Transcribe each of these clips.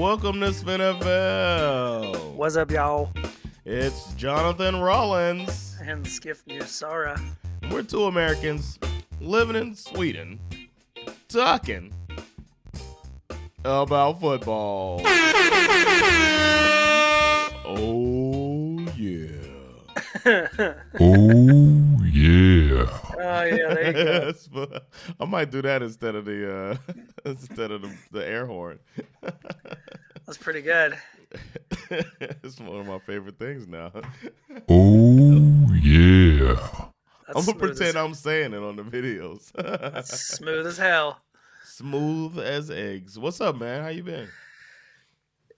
welcome to SveNFL. What's up, y'all? It's Jonathan Rollins. And Schif Nusara. We're two Americans living in Sweden, talking about football. Oh, yeah. Oh, yeah. Oh, yeah, there you go. I might do that instead of the air horn. That's pretty good. It's one of my favorite things now. Oh, yeah. That's I'm going to smooth pretend I'm saying it on the videos. That's smooth as hell. Smooth as eggs. What's up, man? How you been?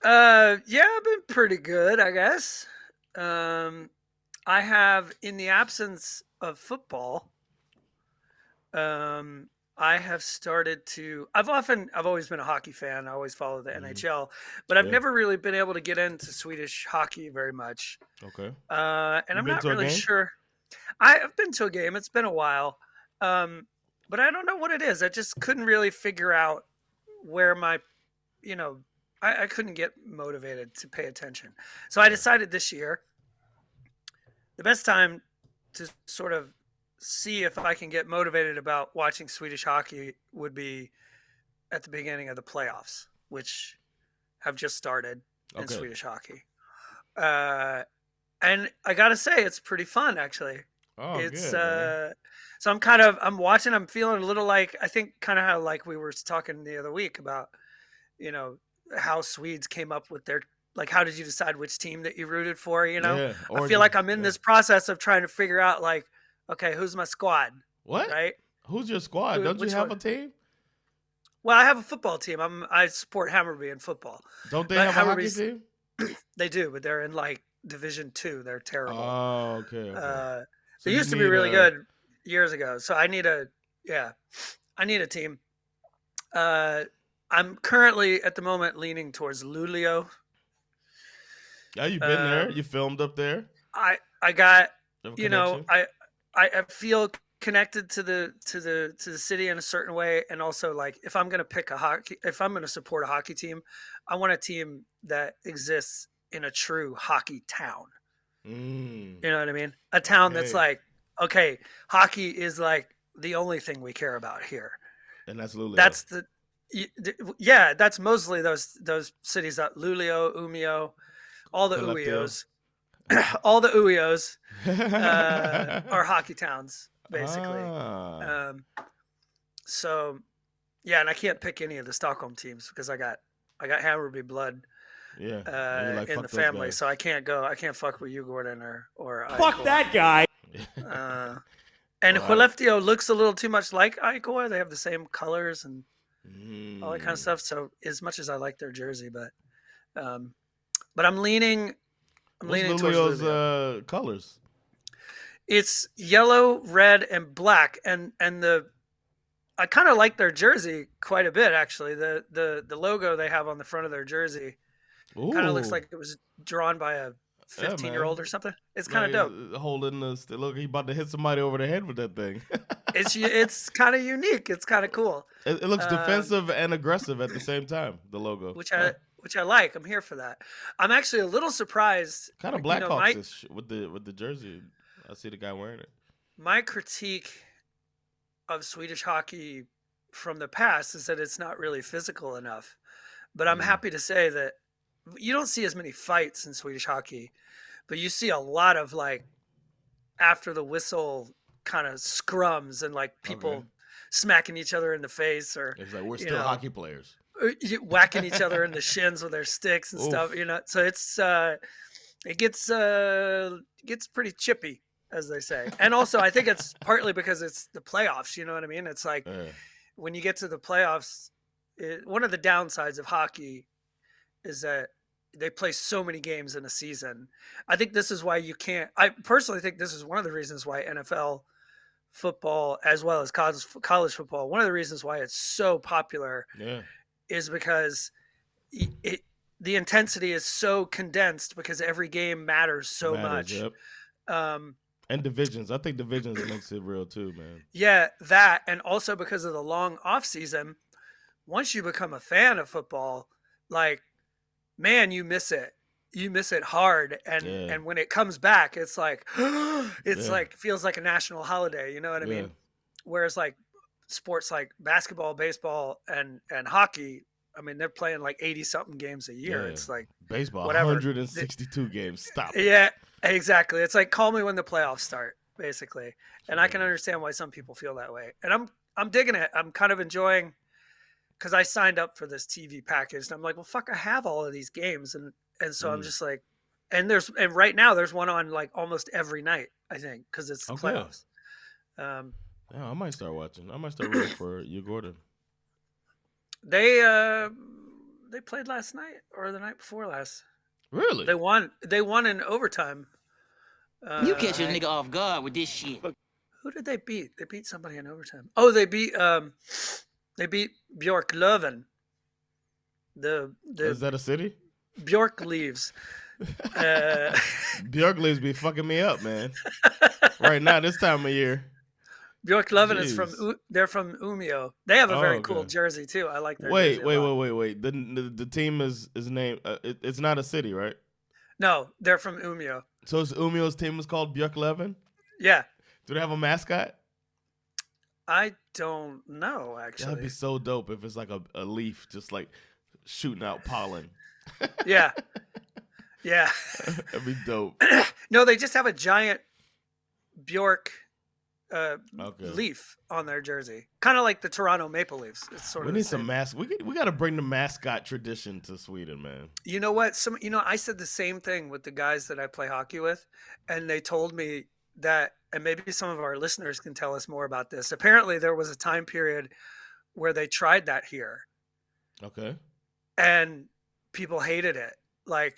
Yeah, I've been pretty good, I guess. I have, in the absence of football, I have started to. I've always been a hockey fan. I always follow the NHL, but I've never really been able to get into Swedish hockey very much. Okay. And I'm not really sure. I've been to a game. It's been a while, but I don't know what it is. I just couldn't really figure out where my, I couldn't get motivated to pay attention. So I decided this year, the best time to sort of see if I can get motivated about watching Swedish hockey would be at the beginning of the playoffs, which have just started in Swedish hockey. And I got to say, it's pretty fun, actually. Oh, it's good, so I'm watching, I'm feeling a little like, I think kind of how like we were talking the other week about, how Swedes came up with their, like, how did you decide which team that you rooted for? I feel like I'm in this process of trying to figure out, like, okay, who's my squad? What? Right? Who's your squad? Don't you have a team? Well, I have a football team. I support Hammarby in football. Don't they have a hockey team? They do, but they're in like Division 2. They're terrible. Oh, okay. They used to be really good years ago. So I need a team. I'm currently at the moment leaning towards Luleå. Yeah, you've been there. You filmed up there. I got, I feel connected to the city in a certain way, and also, like, if I'm going to support a hockey team, I want a team that exists in a true hockey town. You know what I mean? A town that's like, okay, hockey is like the only thing we care about here. And that's Luleå. That's mostly those cities, that Luleå, Umeå, all the Ueos. All the Ueos are hockey towns, basically. So, yeah, and I can't pick any of the Stockholm teams because I got Hammarby blood in the family, so I can't fuck with you, Gordon, or fuck that guy. And Skellefteå looks a little too much like Icor. They have the same colors and all that kind of stuff. So as much as I like their jersey, but I'm leaning. What's towards Luleå's colors? It's yellow, red, and black, and I kind of like their jersey quite a bit, actually. The logo they have on the front of their jersey kind of looks like it was drawn by a 15-year-old or something. It's kind of dope. Holding look, he about to hit somebody over the head with that thing. It's kind of unique. It's kind of cool. It looks defensive and aggressive at the same time. The logo, which I like. I'm here for that. I'm actually a little surprised. Kind of Blackhawks with the jersey. I see the guy wearing it. My critique of Swedish hockey from the past is that it's not really physical enough. But I'm happy to say that you don't see as many fights in Swedish hockey, but you see a lot of, like, after the whistle kind of scrums and, like, people smacking each other in the face, or it's like, we're still hockey players. Whacking each other in the shins with their sticks and stuff, So it's it gets pretty chippy, as they say. And also, I think it's partly because it's the playoffs. You know what I mean? It's like when you get to the playoffs, one of the downsides of hockey is that they play so many games in a season. I think this is why I personally think this is one of the reasons why NFL football, as well as college football, one of the reasons why it's so popular is because the intensity is so condensed, because every game matters so much. Yep. And divisions. I think divisions makes it real too, man. Yeah, that, and also because of the long off season, once you become a fan of football, like, man, you miss it. You miss it hard, and when it comes back, it's like it's like feels like a national holiday. You know what I mean? Whereas like sports like basketball, baseball, and hockey, I mean, they're playing like 80 something games a year. It's like baseball, whatever. 162 games. Stop. Yeah, exactly. It's like call me when the playoffs start, basically. And I can understand why some people feel that way. And I'm digging it. I'm kind of enjoying because I signed up for this TV package, and I'm like, well, fuck, I have all of these games, and so I'm just like, and right now there's one on like almost every night, I think, because it's the playoffs. Yeah, I might start watching. I might start rooting for you, Gordon. They played last night or the night before last. Really? They won in overtime. You catch a nigga off guard with this shit. Who did they beat? They beat somebody in overtime. Oh, they beat Björklöven. Is that a city? Björk leaves. Björk leaves be fucking me up, man. Right now, this time of year. Björklöven is they're from Umeå. They have a very cool jersey too. I like their jersey. Wait. The team is named. It's not a city, right? No, they're from Umeå. So Umeå's team is called Björklöven? Yeah. Do they have a mascot? I don't know, actually. That'd be so dope if it's like a leaf just like shooting out pollen. Yeah. Yeah. That'd be dope. No, they just have a giant Björk leaf on their jersey. Kind of like the Toronto Maple Leafs. It's sort of we need some we got to bring the mascot tradition to Sweden, man. You know what? I said the same thing with the guys that I play hockey with, and they told me that, and maybe some of our listeners can tell us more about this. Apparently there was a time period where they tried that here. Okay. And people hated it. Like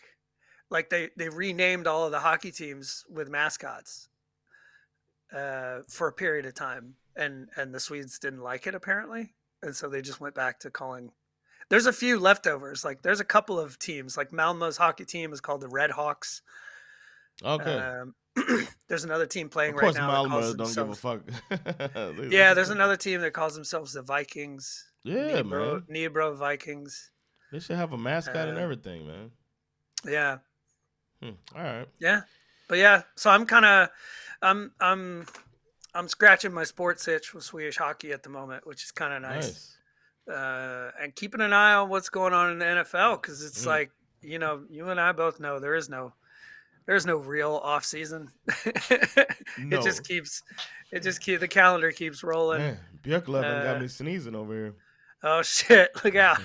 they renamed all of the hockey teams with mascots for a period of time, and the Swedes didn't like it apparently, and so they just went back to calling. There's a few leftovers. Like there's a couple of teams. Like Malmö's hockey team is called the Red Hawks. Okay. There's another team playing right now. Of course, Malmö don't give a fuck. Yeah, there's another team that calls themselves the Vikings. Yeah, man. Nybro Vikings. They should have a mascot and everything, man. Yeah. All right. Yeah, but yeah. So I'm kind of, I'm scratching my sports itch with Swedish hockey at the moment, which is kind of nice. And keeping an eye on what's going on in the NFL, because it's like, you and I both know there's no real off season. No. It just keeps the calendar keeps rolling. Man, Björklöven got me sneezing over here. Oh shit! Look out.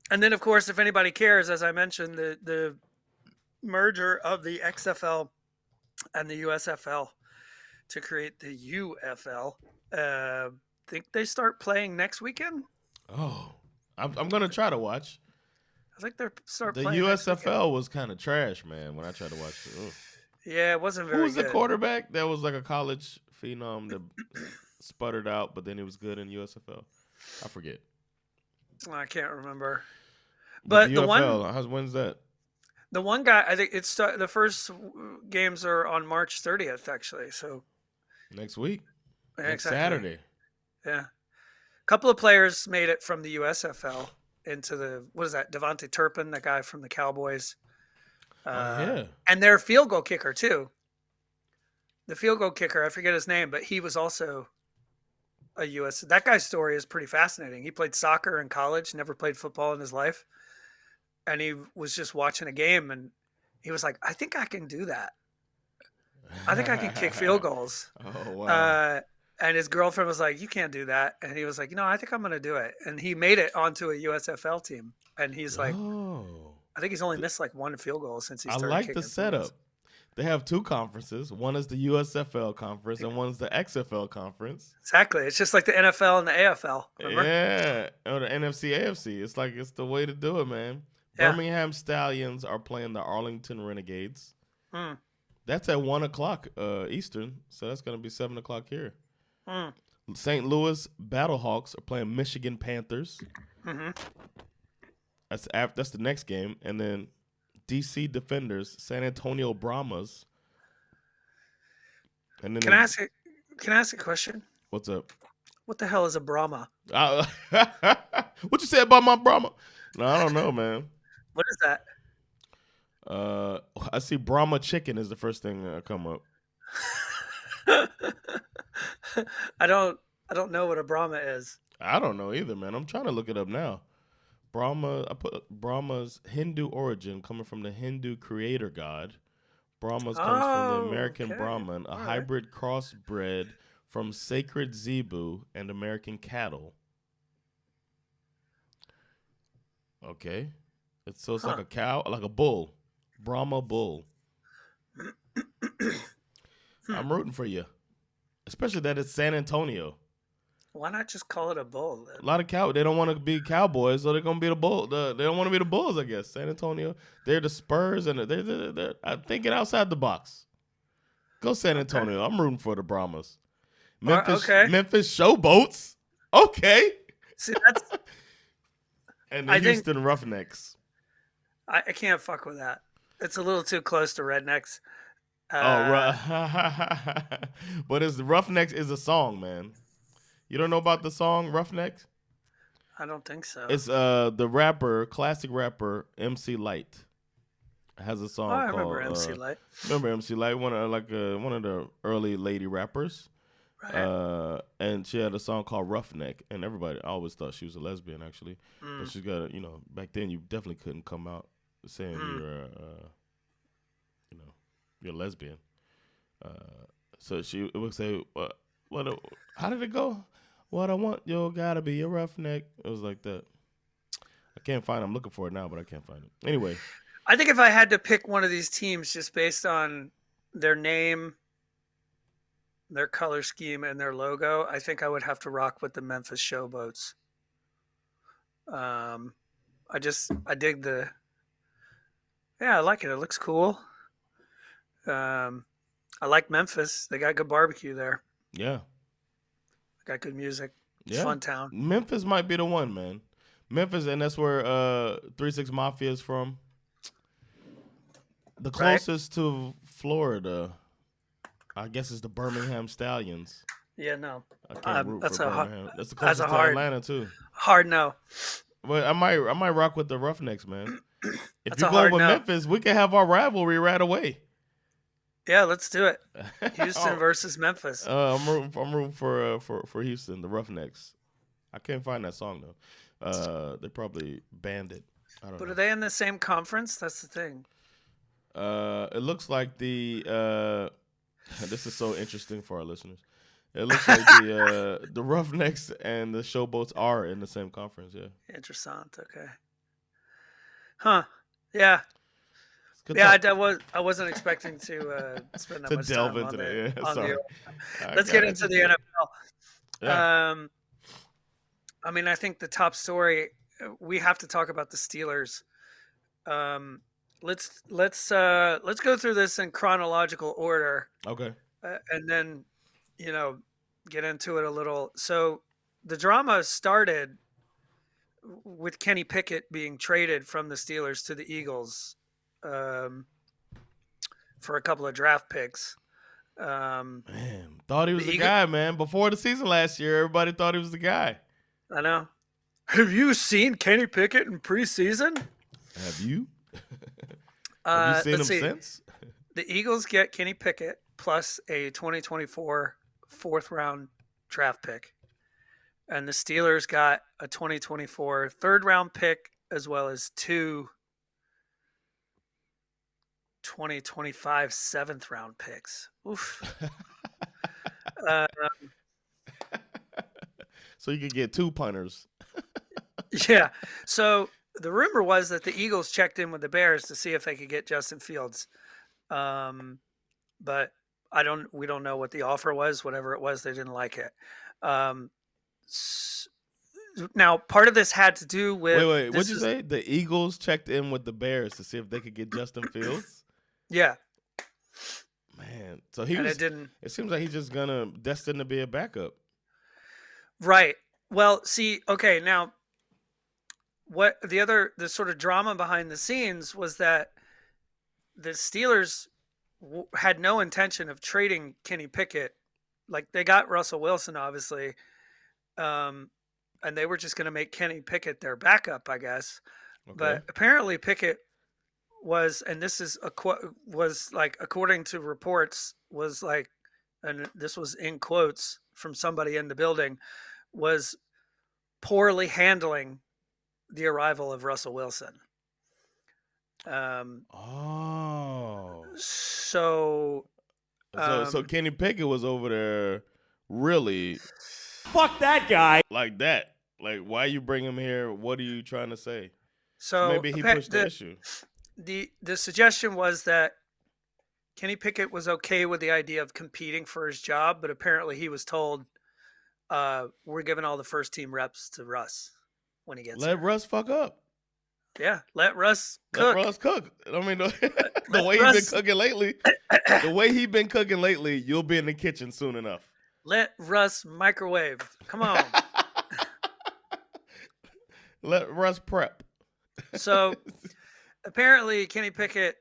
And then of course, if anybody cares, as I mentioned, the merger of the XFL and the USFL to create the UFL. Think they start playing next weekend? Oh, I'm gonna try to watch. I think they're the USFL was kind of trash, man. When I tried to watch it, yeah, it wasn't very. Who was the quarterback? That was like a college phenom that sputtered out, but then he was good in USFL. I forget. I can't remember. But the UFL, when's that? The one guy, I think the first games are on March 30th, actually. So next week, next Saturday. Yeah, a couple of players made it from the USFL into Devontae Turpin, that guy from the Cowboys. Yeah. And their field goal kicker too. The field goal kicker, I forget his name, but he was also a US. That guy's story is pretty fascinating. He played soccer in college, never played football in his life. And he was just watching a game and he was like, I think I can do that. I think I can kick field goals. Oh, wow. And his girlfriend was like, you can't do that. And he was like, I think I'm going to do it. And he made it onto a USFL team. And he's like, I think he's only missed like one field goal since he started kicking. I like the setup. They have two conferences. One is the USFL conference and one's the XFL conference. Exactly. It's just like the NFL and the AFL. Remember? Yeah. Or the NFC, AFC. It's the way to do it, man. Yeah. Birmingham Stallions are playing the Arlington Renegades. That's at 1:00 Eastern. So that's going to be 7:00 here. St. Louis Battlehawks are playing Michigan Panthers. That's the next game. And then DC Defenders, San Antonio Brahmas. And then Can I ask a question? What's up? What the hell is a Brahma? What you say about my Brahma? No, I don't know, man. What is that? I see Brahma chicken is the first thing that come up. I don't know what a Brahma is. I don't know either, man. I'm trying to look it up now. Brahma, I put Brahma's Hindu origin coming from the Hindu creator god. Brahma's comes from the American Brahman, a hybrid crossbred from sacred zebu and American cattle. Okay. It's like a cow, like a bull. Brahma bull. I'm rooting for you. Especially that it's San Antonio. Why not just call it a bull then? A lot of they don't want to be Cowboys, so they're gonna be the bull. They don't want to be the Bulls, I guess. San Antonio, they're the Spurs, and they're thinking outside the box. Go San Antonio. I'm rooting for the Brahmas. Memphis Showboats. Okay. See, that's and the Houston Roughnecks. I can't fuck with that. It's a little too close to Rednecks. But the Roughnecks is a song, man. You don't know about the song Roughnecks? I don't think so. It's the classic rapper MC Lyte has a song called. I remember MC Lyte. Remember MC Lyte, one of the early lady rappers. Right. And she had a song called Roughneck, and everybody always thought she was a lesbian, actually. But she's got back then you definitely couldn't come out saying you're a lesbian. So she would say, how did it go? What I want, you gotta be a roughneck. It was like that. I can't find it. I'm looking for it now, but I can't find it. Anyway. I think if I had to pick one of these teams just based on their name, their color scheme, and their logo, I think I would have to rock with the Memphis Showboats. I dig I like it. It looks cool. I like Memphis. They got good barbecue there. Yeah. Got good music. It's a fun town. Memphis might be the one, man. Memphis, and that's where 3-6 Mafia is from. The closest to Florida, I guess, is the Birmingham Stallions. Yeah, no. I can't root for Birmingham. That's the closest to Atlanta, too. Hard no. But I might rock with the Roughnecks, man. If you go with Memphis, we can have our rivalry right away. Yeah, let's do it. Houston versus Memphis. I'm rooting for Houston, the Roughnecks. I can't find that song though. They probably banned it. I don't know. But are they in the same conference? That's the thing. It looks like the this is so interesting for our listeners. It looks like the Roughnecks and the Showboats are in the same conference. Yeah. Interessant. Okay. Huh. Yeah. I wasn't expecting to spend that much delve time into that. Yeah, sorry. Let's get into the NFL. Yeah. I mean, I think the top story, we have to talk about the Steelers. Let's go through this in chronological order. Okay. And then, get into it a little. So the drama started with Kenny Pickett being traded from the Steelers to the Eagles for a couple of draft picks. Man, thought he was the guy, man. Before the season last year, everybody thought he was the guy. I know. Have you seen Kenny Pickett in preseason? Have you? Have you seen him since? The Eagles get Kenny Pickett plus a 2024 fourth-round draft pick. And the Steelers got a 2024 third-round pick as well as two 2025 seventh-round picks. Oof. So you could get two punters. Yeah. So the rumor was that the Eagles checked in with the Bears to see if they could get Justin Fields. But we don't know what the offer was. Whatever it was, they didn't like it. Now, part of this had to do with. Wait. What'd you say? The Eagles checked in with the Bears to see if they could get Justin Fields? Yeah. Man. So it seems like he's just destined to be a backup. Right. Well, see, okay, now what the sort of drama behind the scenes was that the Steelers had no intention of trading Kenny Pickett. Like, they got Russell Wilson, obviously. and they were just going to make Kenny Pickett their backup, I guess. Okay. But apparently Pickett was, and this is was like, according to reports, was like, and this was in quotes from somebody in the building, was poorly handling the arrival of Russell Wilson. So Kenny Pickett was over there really fuck that guy like that. Like, why you bring him here? What are you trying to say? So maybe he pushed the issue. The suggestion was that Kenny Pickett was okay with the idea of competing for his job, but apparently he was told, we're giving all the first team reps to Russ when he gets Let Russ fuck up. Yeah, let Russ cook. Let Russ cook. I mean, the way he's been cooking lately, you'll be in the kitchen soon enough. Let Russ microwave. Come on. Let Russ prep. So apparently Kenny Pickett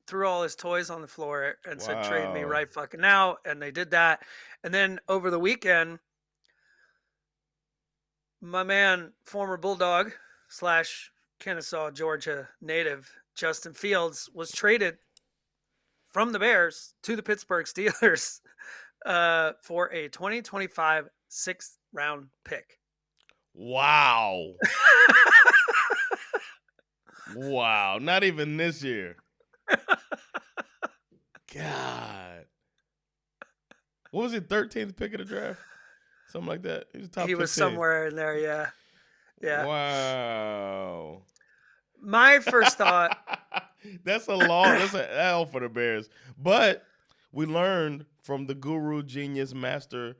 threw all his toys on the floor and said, trade me right fucking now. And they did that. And then over the weekend, my man, former Bulldog / Kennesaw, Georgia native, Justin Fields, was traded from the Bears to the Pittsburgh Steelers for a 2025 6th round pick. Wow. Wow. Not even this year. God. What was it? 13th pick of the draft? Something like that. He was top 15. Was somewhere in there, yeah. Yeah. Wow. My first thought. That's an L for the Bears. But we learned from the guru, genius, master,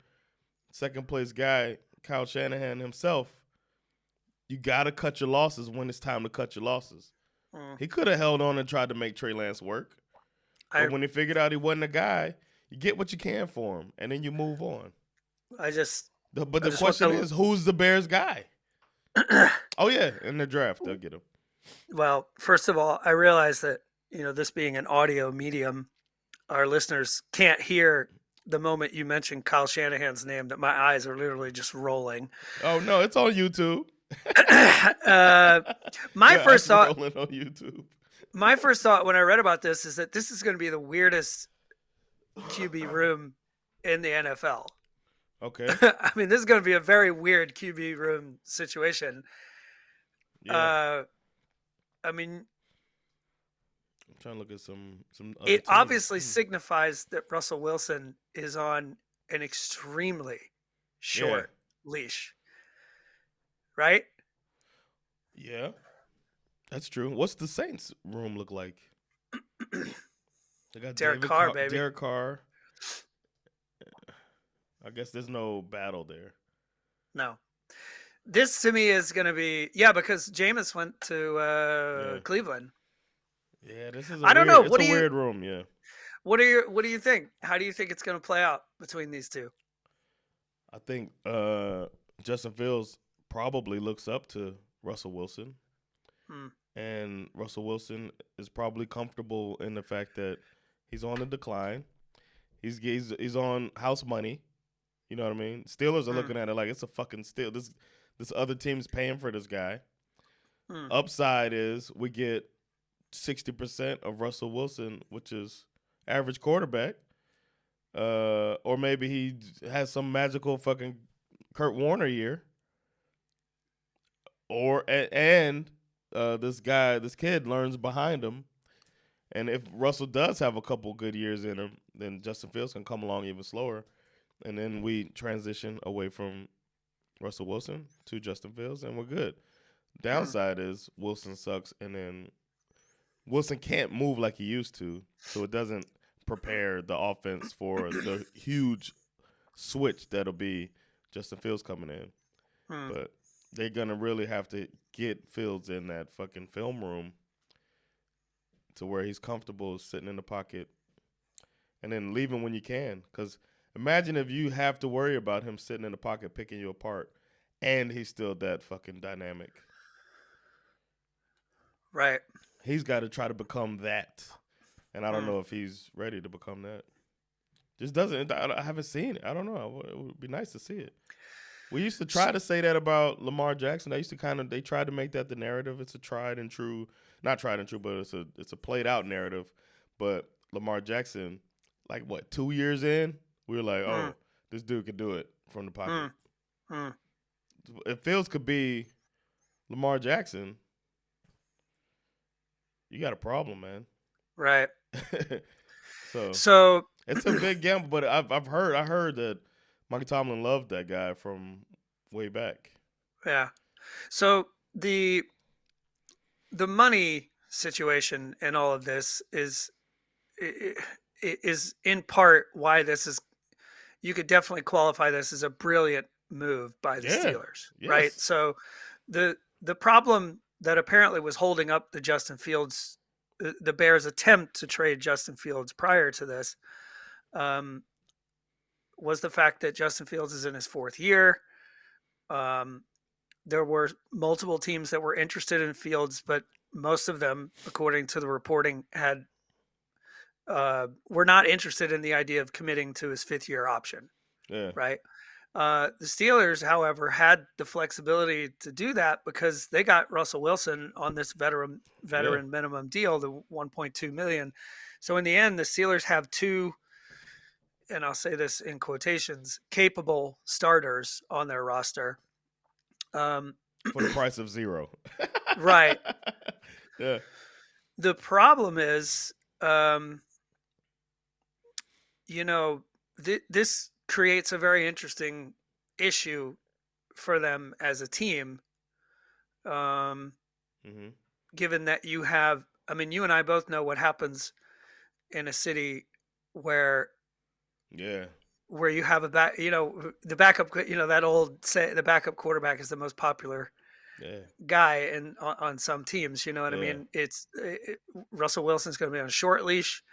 second place guy, Kyle Shanahan himself, you got to cut your losses when it's time to cut your losses. He could have held on and tried to make Trey Lance work. But when he figured out he wasn't a guy, you get what you can for him, and then you move on. But the question is, who's the Bears guy? Oh, yeah, in the draft, they'll get him. Well, first of all, I realize that, this being an audio medium, our listeners can't hear the moment you mentioned Kyle Shanahan's name, that my eyes are literally just rolling. Oh, no, it's on YouTube. My first thought on YouTube. My first thought when I read about this is that this is going to be the weirdest QB room in the NFL. Okay. I mean, this is going to be a very weird QB room situation. Yeah. I mean, I'm trying to look at some it obviously signifies that Russell Wilson is on an extremely short leash. Right? Yeah. That's true. What's the Saints room look like? They got Derek Carr, baby. Derek Carr. I guess there's no battle there. No. This to me is going to be, because Jameis went to Cleveland. Yeah, this is I don't know. It's a weird room, yeah. What do you think? How do you think it's going to play out between these two? I think Justin Fields probably looks up to Russell Wilson. And Russell Wilson is probably comfortable in the fact that he's on the decline. He's on house money. You know what I mean? Steelers are looking at it like it's a fucking steal. This other team's paying for this guy. Upside is we get 60% of Russell Wilson, which is average quarterback. Or maybe he has some magical fucking Kurt Warner year. This kid learns behind him. And if Russell does have a couple good years in him, then Justin Fields can come along even slower. And then we transition away from Russell Wilson to Justin Fields, and we're good. Downside is Wilson sucks, and then Wilson can't move like he used to, so it doesn't prepare the offense for the huge switch that'll be Justin Fields coming in. But they're going to really have to get Fields in that fucking film room to where he's comfortable sitting in the pocket and then leave him when you can. Because imagine if you have to worry about him sitting in the pocket picking you apart and he's still that fucking dynamic. Right. He's got to try to become that. And I don't know if he's ready to become that. Just doesn't. I haven't seen it. I don't know. It would be nice to see it. We used to try to say that about Lamar Jackson. They tried to make that the narrative. It's a tried and true, not tried and true, but it's a played out narrative. But Lamar Jackson, 2 years in, we were like, oh, this dude could do it from the pocket. If Fields could be Lamar Jackson, you got a problem, man. Right. So it's a big gamble, but I heard that Mike Tomlin loved that guy from way back. Yeah. So the money situation in all of this is in part why this is. You could definitely qualify this as a brilliant move by the Steelers, right? So the problem that apparently was holding up the Justin Fields, the Bears' attempt to trade Justin Fields prior to this, was the fact that Justin Fields is in his fourth year. There were multiple teams that were interested in Fields, but most of them, according to the reporting, were not interested in the idea of committing to his fifth-year option. Yeah. Right. The Steelers, however, had the flexibility to do that because they got Russell Wilson on this veteran minimum deal, the $1.2 million. So in the end, the Steelers have two, and I'll say this in quotations, capable starters on their roster. For the price of zero. Right. Yeah. The problem is, this creates a very interesting issue for them as a team. Given that you have, you and I both know what happens in a city where you have the backup, that old say, the backup quarterback is the most popular guy on some teams, you know what I mean? Russell Wilson's going to be on a short leash.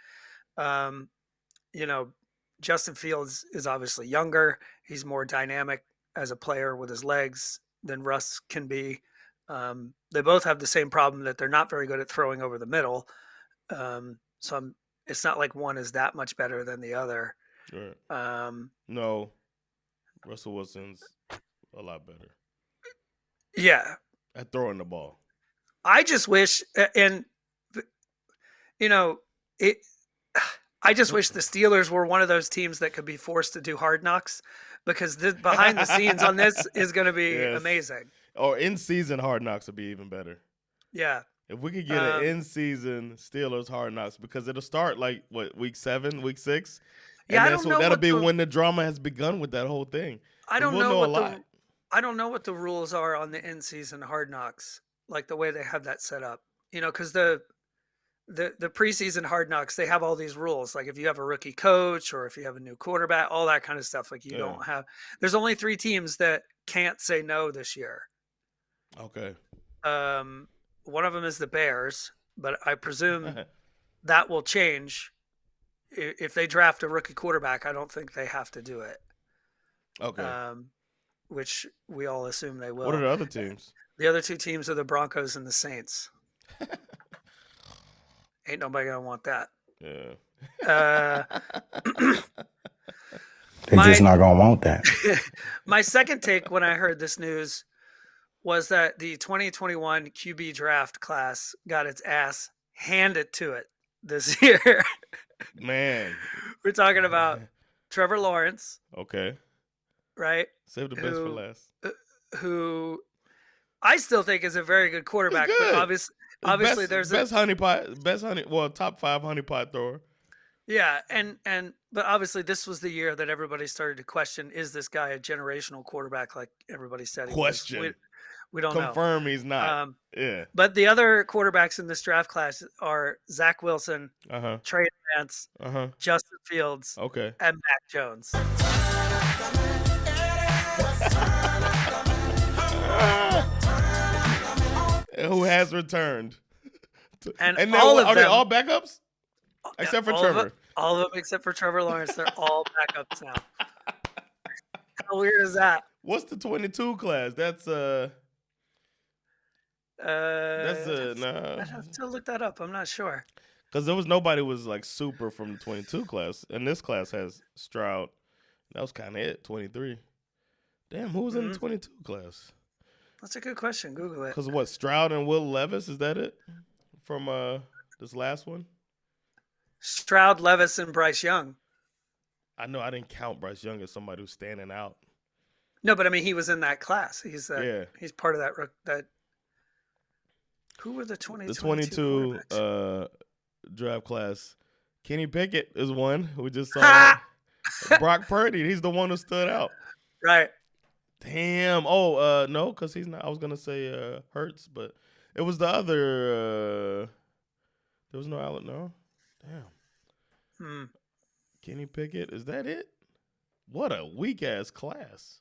Justin Fields is obviously younger. He's more dynamic as a player with his legs than Russ can be. They both have the same problem that they're not very good at throwing over the middle. It's not like one is that much better than the other. Right. No, Russell Wilson's a lot better. Yeah. At throwing the ball. I just wish, I just wish the Steelers were one of those teams that could be forced to do Hard Knocks, because the behind the scenes on this is going to be amazing. Or in-season Hard Knocks would be even better. Yeah. If we could get an in-season Steelers Hard Knocks, because it'll start week 7, week 6. Yeah, I don't know. That'll be when the drama has begun with that whole thing. I don't know what the rules are on the in-season Hard Knocks, like the way they have that set up. Because the preseason Hard Knocks, they have all these rules. Like if you have a rookie coach or if you have a new quarterback, all that kind of stuff. Like don't have. There's only 3 teams that can't say no this year. Okay. One of them is the Bears, but I presume that will change if they draft a rookie quarterback. I don't think they have to do it. Okay. Which we all assume they will. What are the other teams? The other 2 teams are the Broncos and the Saints. Ain't nobody gonna want that. Yeah. They're just not gonna want that. My second take when I heard this news was that the 2021 QB draft class got its ass handed to it this year. Man. We're talking about Trevor Lawrence. Okay. Right? Save the best for last. Who I still think is a very good quarterback, but obviously there's top 5 honeypot thrower. Yeah, but obviously this was the year that everybody started to question, is this guy a generational quarterback like everybody said he was? We don't know. Confirm he's not. Yeah. But the other quarterbacks in this draft class are Zach Wilson, Trey Lance, Justin Fields, and Mac Jones. Who has returned. And all of them, are they all backups? Except for Trevor. All of them except for Trevor Lawrence. They're all backups now. How weird is that? What's the 22 class? That's nah. I'd have to look that up. I'm not sure. Because there was nobody was like super from the 22 class. And this class has Stroud. That was kind of it, 23. Damn, who was in the 22 class? That's a good question. Google it. Because what, Stroud and Will Levis, is that it? From this last one? Stroud, Levis, and Bryce Young. I know I didn't count Bryce Young as somebody who's standing out. No, but I mean, he was in that class. He's part of that. Who were the 22 draft class? Kenny Pickett is one. We just saw that. Brock Purdy, he's the one who stood out. Right. Damn. Oh, no, because he's not. I was gonna say Hurts, but it was the other. There was no Allen. No. Damn. Kenny Pickett, is that it? What a weak ass class.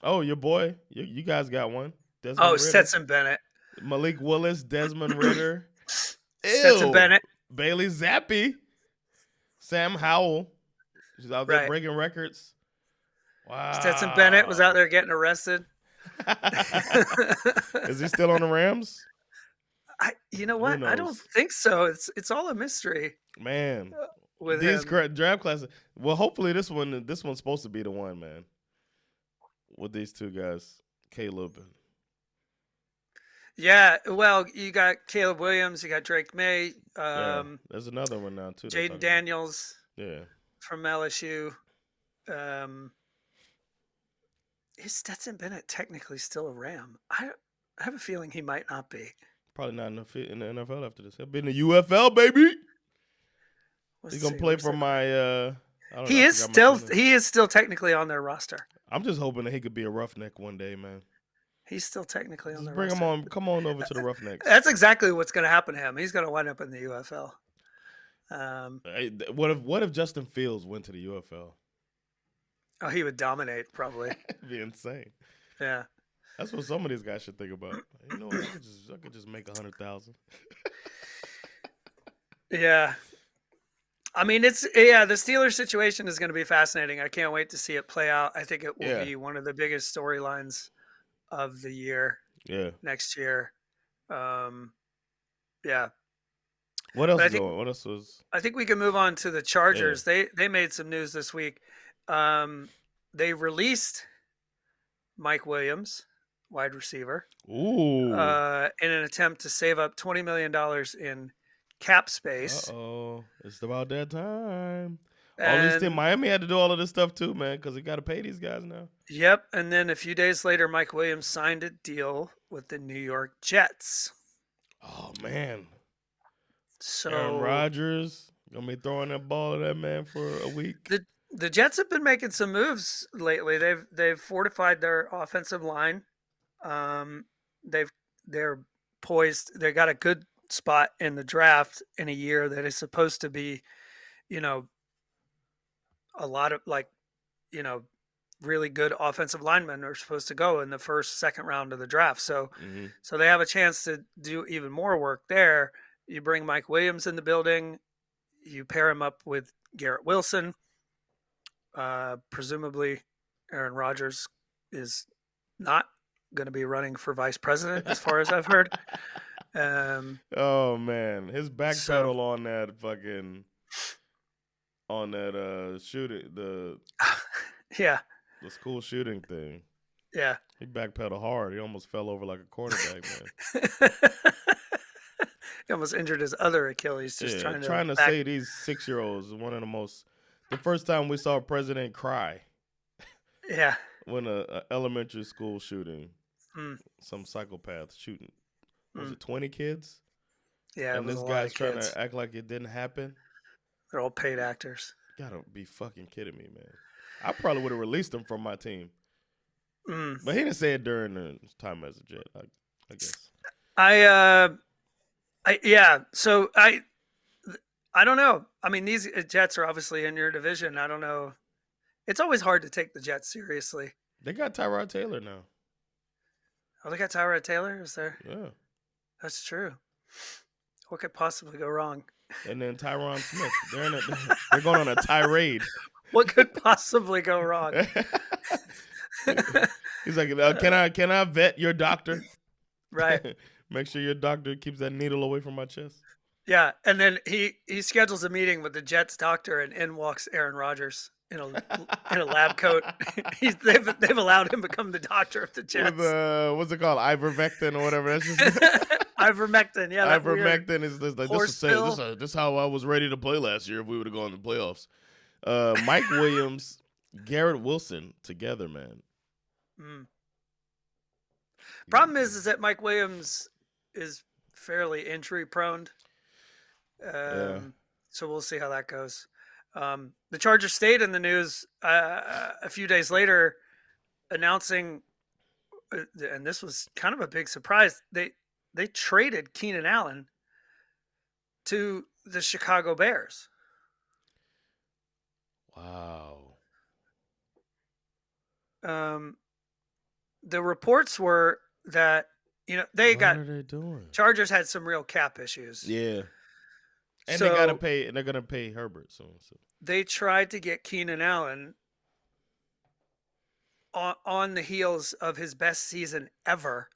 Oh, your boy, you guys got one. Desmond Ritter. Stetson Bennett, Malik Willis, Desmond Ritter, Stetson Bennett, Bailey Zappi, Sam Howell. She's out there breaking records. Wow. Stetson Bennett was out there getting arrested. Is he still on the Rams? You know what? I don't think so. It's all a mystery. Man, with these him. draft classes. Well, hopefully this one's supposed to be the one, man. With these two guys, Caleb. Yeah, well, you got Caleb Williams, you got Drake May. There's another one now too. Jaden Daniels. Yeah. From LSU. Is Stetson Bennett technically still a Ram? I have a feeling he might not be. Probably not in the NFL after this. He'll be in the UFL, baby. He's gonna play for my. He is still technically on their roster. I'm just hoping that he could be a Roughneck one day, man. He's still technically on their roster. Bring him on. Come on over to the Roughnecks. That's exactly what's going to happen to him. He's going to wind up in the UFL. What if Justin Fields went to the UFL? Oh, he would dominate probably. It'd be insane. Yeah. That's what some of these guys should think about. You know, I could just make 100,000. Yeah. I mean, the Steelers situation is going to be fascinating. I can't wait to see it play out. I think it will be one of the biggest storylines of the year. Yeah. Next year. Yeah. What else is going? What else was? I think we can move on to the Chargers. Yeah. They made some news this week. They released Mike Williams, wide receiver. Ooh. In an attempt to save up $20 million in cap space. Uh-oh. It's about that time. All these teams, Miami had to do all of this stuff too, man, because they got to pay these guys now. Yep. And then a few days later, Mike Williams signed a deal with the New York Jets. Oh, man. So Aaron Rodgers going to be throwing that ball at that man for a week. The Jets have been making some moves lately. They've fortified their offensive line. They're poised. They got a good spot in the draft in a year that is supposed to be, a lot of really good offensive linemen are supposed to go in the second round of the draft. So, so they have a chance to do even more work there. You bring Mike Williams in the building, you pair him up with Garrett Wilson. Presumably Aaron Rodgers is not going to be running for vice president as far as I've heard. Oh man, his back pedal on that shooting, the school shooting thing. Yeah. He backpedaled hard. He almost fell over like a quarterback, man. He almost injured his other Achilles trying to say these 6-year-olds is one of the most. The first time we saw a president cry. Yeah. When a elementary school shooting, some psychopath shooting. Was it 20 kids? Yeah. And this guy's trying to act like it didn't happen. They're all paid actors. You gotta be fucking kidding me, man. I probably would have released him from my team. But he didn't say it during the time as a Jet, I guess. So I don't know. I mean, these Jets are obviously in your division. I don't know. It's always hard to take the Jets seriously. They got Tyrod Taylor now. Oh, they got Tyrod Taylor? Is there? Yeah. That's true. What could possibly go wrong? And then Tyron Smith. They're going on a tirade. What could possibly go wrong? He's like, can I vet your doctor? Right. Make sure your doctor keeps that needle away from my chest. Yeah, and then he schedules a meeting with the Jets doctor, and in walks Aaron Rodgers. in a lab coat. They've allowed him to become the doctor of the Jets. With what's it called, ivermectin or whatever. That's just Ivermectin. Yeah, that ivermectin is like this is how I was ready to play last year if we would have gone to the playoffs. Mike Williams, Garrett Wilson together, man. Problem is that Mike Williams is fairly injury prone. So we'll see how that goes. The Chargers stayed in the news a few days later, announcing, and this was kind of a big surprise, they traded Keenan Allen to the Chicago Bears. Wow. The reports were that what are they doing? Chargers had some real cap issues. Yeah. And so, they're gonna pay Herbert soon. So they tried to get Keenan Allen on the heels of his best season ever.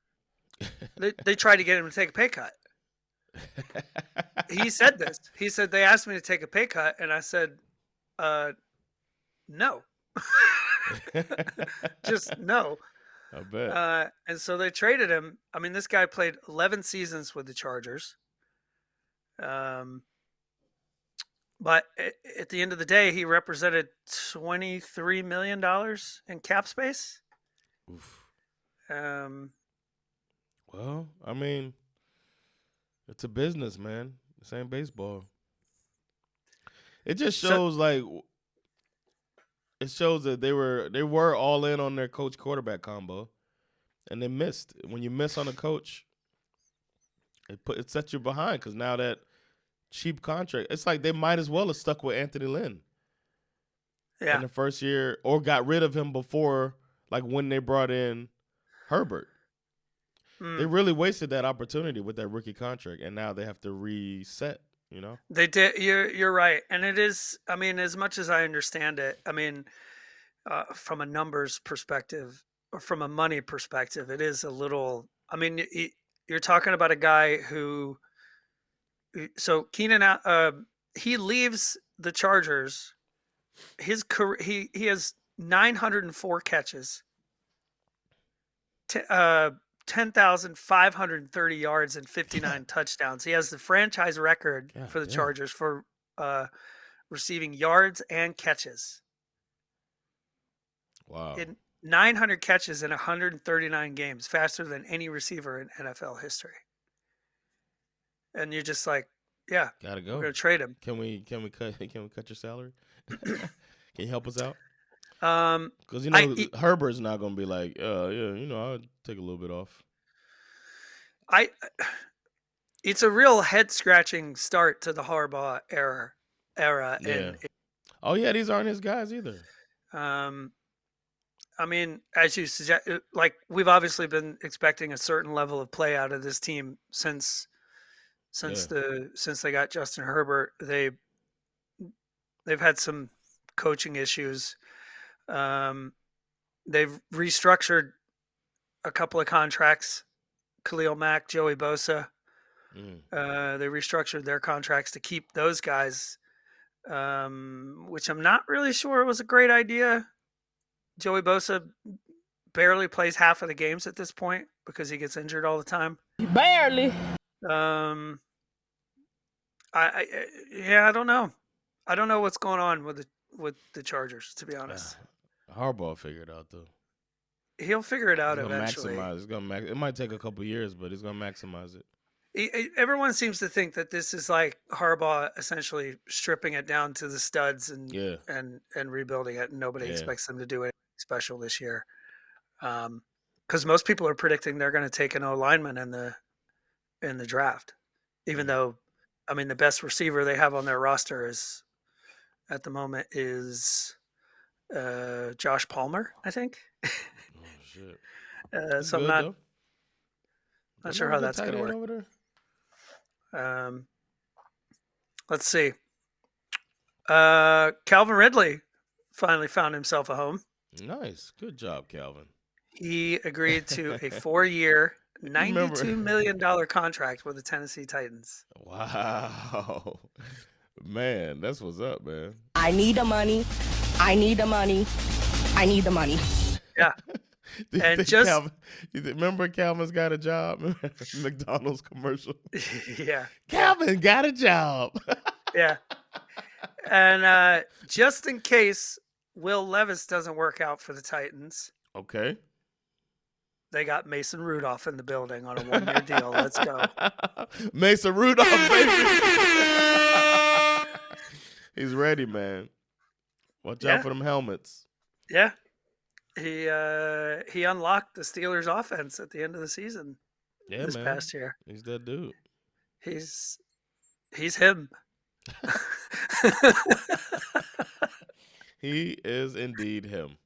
they tried to get him to take a pay cut. He said this. He said they asked me to take a pay cut, and I said, no. Just no. I bet. And so they traded him. I mean, this guy played 11 seasons with the Chargers. But at the end of the day, he represented $23 million in cap space. Oof. Well, I mean, it's a business, man. This ain't baseball. It just shows it shows that they were all in on their coach quarterback combo, and they missed. When you miss on a coach, it sets you behind because now that cheap contract, it's like they might as well have stuck with Anthony Lynn. Yeah. In the first year, or got rid of him before, like when they brought in Herbert. They really wasted that opportunity with that rookie contract, and now they have to reset. You know, they did. You're right, and it is. I mean, as much as I understand it, I mean, from a numbers perspective or from a money perspective, it is a little. I mean, you're talking about a guy who. So Keenan, he leaves the Chargers. His career, he has 904 catches, 10,530 yards and 59 touchdowns. He has the franchise record for the Chargers for receiving yards and catches. Wow. In 900 catches in 139 games, faster than any receiver in NFL history. And you're just like, yeah, gotta go. We're gonna trade him. Can we cut your salary? Can you help us out? Because Herbert's not gonna be like, I'll take a little bit off. It's a real head scratching start to the Harbaugh era. Yeah. These aren't his guys either. I mean, as you suggest, like we've obviously been expecting a certain level of play out of this team since they got Justin Herbert. They've had some coaching issues. They've restructured a couple of contracts. Khalil Mack, Joey Bosa. They restructured their contracts to keep those guys, which I'm not really sure was a great idea. Joey Bosa barely plays half of the games at this point because he gets injured all the time. Barely. I don't know. I don't know what's going on with the Chargers, to be honest. Harbaugh figured out though. He'll figure it out eventually. It might take a couple years, but he's gonna maximize it. Everyone seems to think that this is like Harbaugh essentially stripping it down to the studs and rebuilding it, and nobody expects them to do anything special this year. Because most people are predicting they're going to take an O-lineman in the draft, even though, I mean, the best receiver they have on their roster at the moment is Josh Palmer, I think. Oh shit! So I'm not sure how that's going to work. Over there? Let's see. Calvin Ridley finally found himself a home. Nice. Good job, Calvin. He agreed to a 4-year, $92 million contract with the Tennessee Titans. Wow. Man, that's what's up, man. I need the money. I need the money. I need the money. Yeah. And just remember Calvin's got a job? McDonald's commercial. Yeah. Calvin got a job. Yeah. And just in case Will Levis doesn't work out for the Titans. Okay. They got Mason Rudolph in the building on a 1-year deal. Let's go. Mason Rudolph, baby. He's ready, man. Watch out for them helmets. Yeah. He unlocked the Steelers offense at the end of the season this past year. He's that dude. He's him. He is indeed him.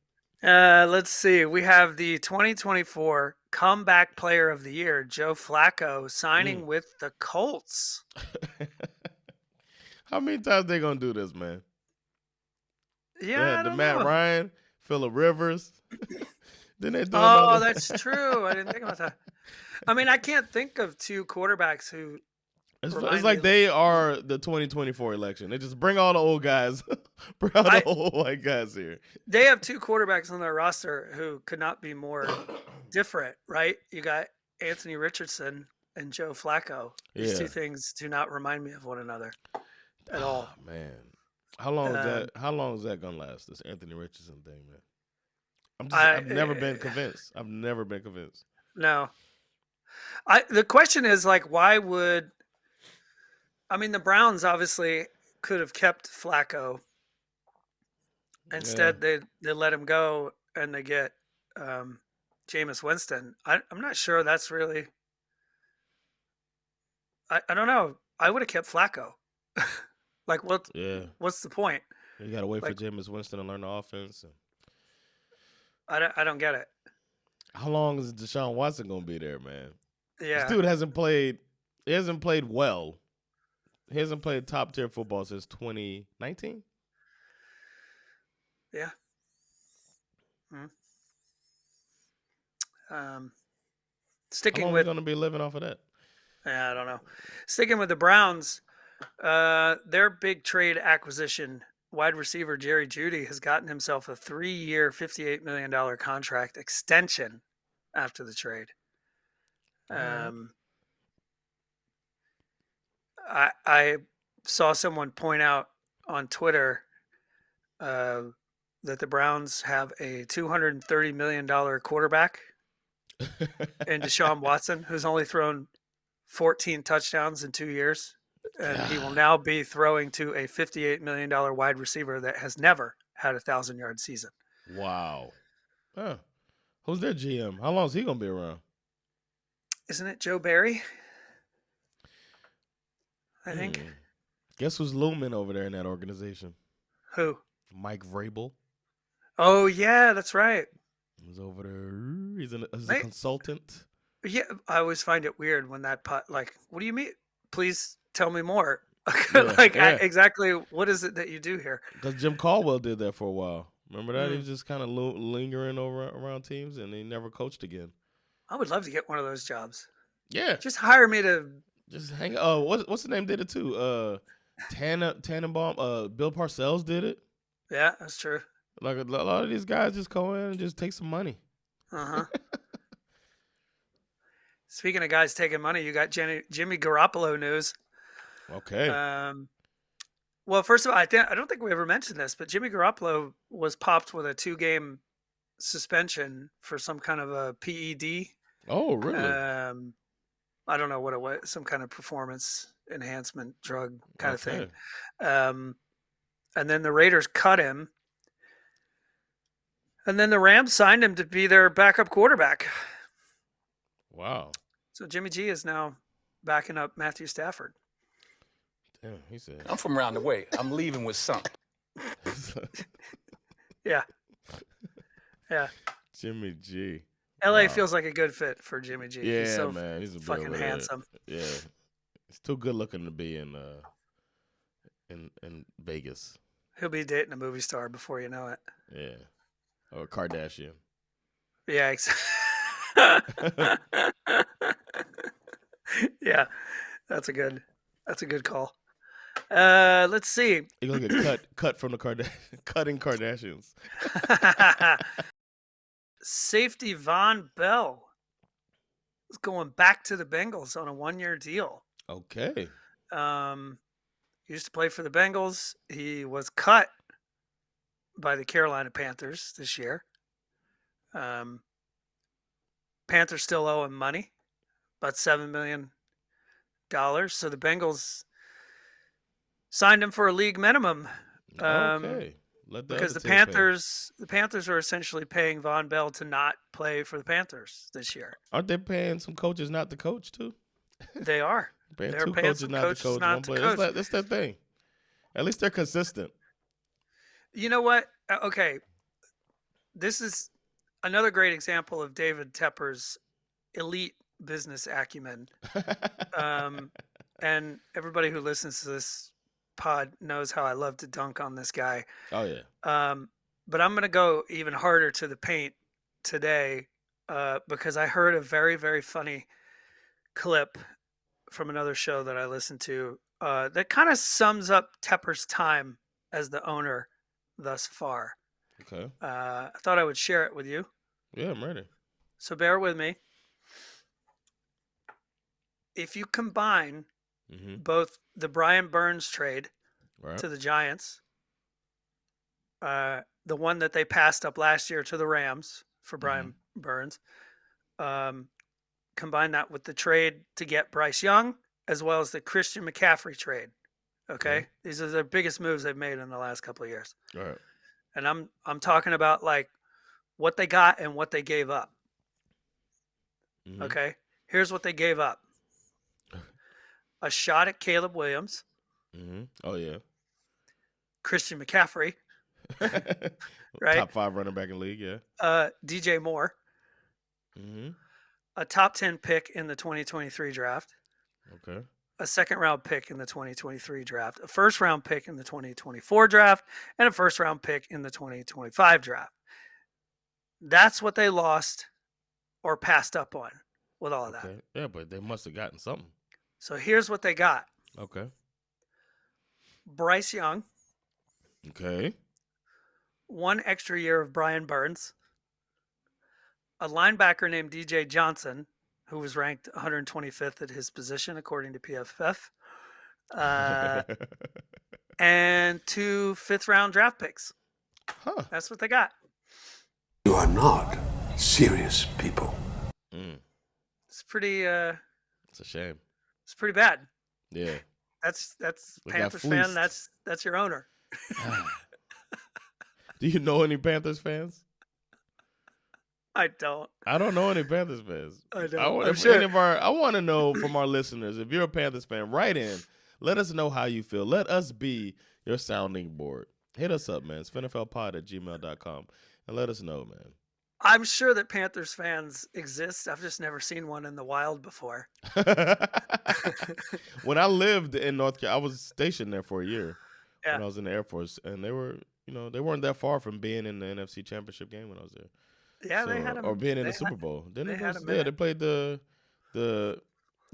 Let's see. We have the 2024 Comeback Player of the Year, Joe Flacco, signing with the Colts. How many times they gonna do this, man? Yeah, the Matt Ryan, Phillip Rivers. Then they do that's true. I didn't think about that. I mean, I can't think of two quarterbacks who. It's like they are the 2024 election. They just bring all the old guys, bring all the old white guys here. They have two quarterbacks on their roster who could not be more different, right? You got Anthony Richardson and Joe Flacco. These two things do not remind me of one another at all. Man, how long is that? How long is that gonna last? This Anthony Richardson thing, man. I've never been convinced. I've never been convinced. No. The question is why would? I mean, the Browns obviously could have kept Flacco. Instead, they let him go and they get Jameis Winston. I'm not sure that's really. I don't know. I would have kept Flacco. What's the point? You got to wait for Jameis Winston to learn the offense. I don't get it. How long is Deshaun Watson going to be there, man? Yeah. This dude hasn't played. He hasn't played well. He hasn't played top tier football since 2019. Yeah. Sticking How long with going to be living off of that? Yeah, I don't know. Sticking with the Browns, their big trade acquisition, wide receiver Jerry Jeudy has gotten himself a 3-year, $58 million contract extension after the trade. I saw someone point out on Twitter that the Browns have a $230 million quarterback in Deshaun Watson, who's only thrown 14 touchdowns in 2 years. And he will now be throwing to a $58 million wide receiver that has never had a 1,000-yard season. Wow. Huh. Who's their GM? How long is he going to be around? Isn't it Joe Barry? I think. Guess who's looming over there in that organization? Who? Mike Vrabel. Oh, yeah, that's right. He's over there. He's a consultant. Yeah, I always find it weird when that what do you mean? Please tell me more. Exactly what is it that you do here? Because Jim Caldwell did that for a while. Remember that? He was just kind of lingering around teams, and he never coached again. I would love to get one of those jobs. Yeah. Just hire me to... Just hang. What's the name did it too? Tannenbaum. Bill Parcells did it. Yeah, that's true. Like a lot of these guys just go in and just take some money. Speaking of guys taking money, you got Jimmy Garoppolo news. Okay. Well, first of all, I don't think we ever mentioned this, but Jimmy Garoppolo was popped with a 2-game suspension for some kind of a PED. Oh, really? I don't know what it was, some kind of performance enhancement drug kind of thing. And then the Raiders cut him. And then the Rams signed him to be their backup quarterback. Wow. So Jimmy G is now backing up Matthew Stafford. Damn, he said. I'm from around the way. I'm leaving with something. Yeah. Yeah. Jimmy G. LA feels like a good fit for Jimmy G. Yeah, he's so man. He's a fucking handsome. Yeah. He's too good looking to be in Vegas. He'll be dating a movie star before you know it. Yeah. Or a Kardashian. Yeah, yeah. That's a good call. Let's see. You're gonna get cut from the cutting Kardashians. Safety Von Bell is going back to the Bengals on a 1-year deal. Okay. He used to play for the Bengals. He was cut by the Carolina Panthers this year. Panthers still owe him money, about $7 million. So the Bengals signed him for a league minimum. Okay. Because the Panthers are essentially paying Von Bell to not play for the Panthers this year. Aren't they paying some coaches not to coach too? They are. They're paying two coaches not to coach one player. That's their thing. At least they're consistent. You know what? Okay. This is another great example of David Tepper's elite business acumen. And everybody who listens to this pod knows how I love to dunk on this guy. Oh, yeah. But I'm going to go even harder to the paint today because I heard a very, very funny clip from another show that I listened to that kind of sums up Tepper's time as the owner thus far. Okay. I thought I would share it with you. Yeah, I'm ready. So bear with me. If you combine both the Brian Burns trade to the Giants, the one that they passed up last year to the Rams for Brian Burns, combine that with the trade to get Bryce Young, as well as the Christian McCaffrey trade. Okay? These are the biggest moves they've made in the last couple of years. All right. And I'm talking about like what they got and what they gave up. Okay? Here's what they gave up. A shot at Caleb Williams. Oh, yeah. Christian McCaffrey. Right? Top 5 running back in the league, yeah. DJ Moore. A top 10 pick in the 2023 draft. Okay. A second-round pick in the 2023 draft. A first-round pick in the 2024 draft. And a first-round pick in the 2025 draft. That's what they lost or passed up on with all of that. Yeah, but they must have gotten something. So here's what they got. Okay. Bryce Young. Okay. 1 extra year of Brian Burns. A linebacker named DJ Johnson, who was ranked 125th at his position, according to PFF. And 2 fifth-round draft picks. That's what they got. You are not serious people. It's pretty... it's a shame. It's pretty bad. Yeah. That's Panthers fan. That's your owner. Do you know any Panthers fans? I don't. I don't know any Panthers fans. I don't. I want to know from our listeners, if you're a Panthers fan, write in. Let us know how you feel. Let us be your sounding board. Hit us up, man. SveNFLpod@gmail.com. And let us know, man. I'm sure that Panthers fans exist. I've just never seen one in the wild before. When I lived in North Carolina, I was stationed there for a year when I was in the Air Force, and they were, they weren't that far from being in the NFC Championship game when I was there. Yeah, they had them. Or being in the Super Bowl. They played the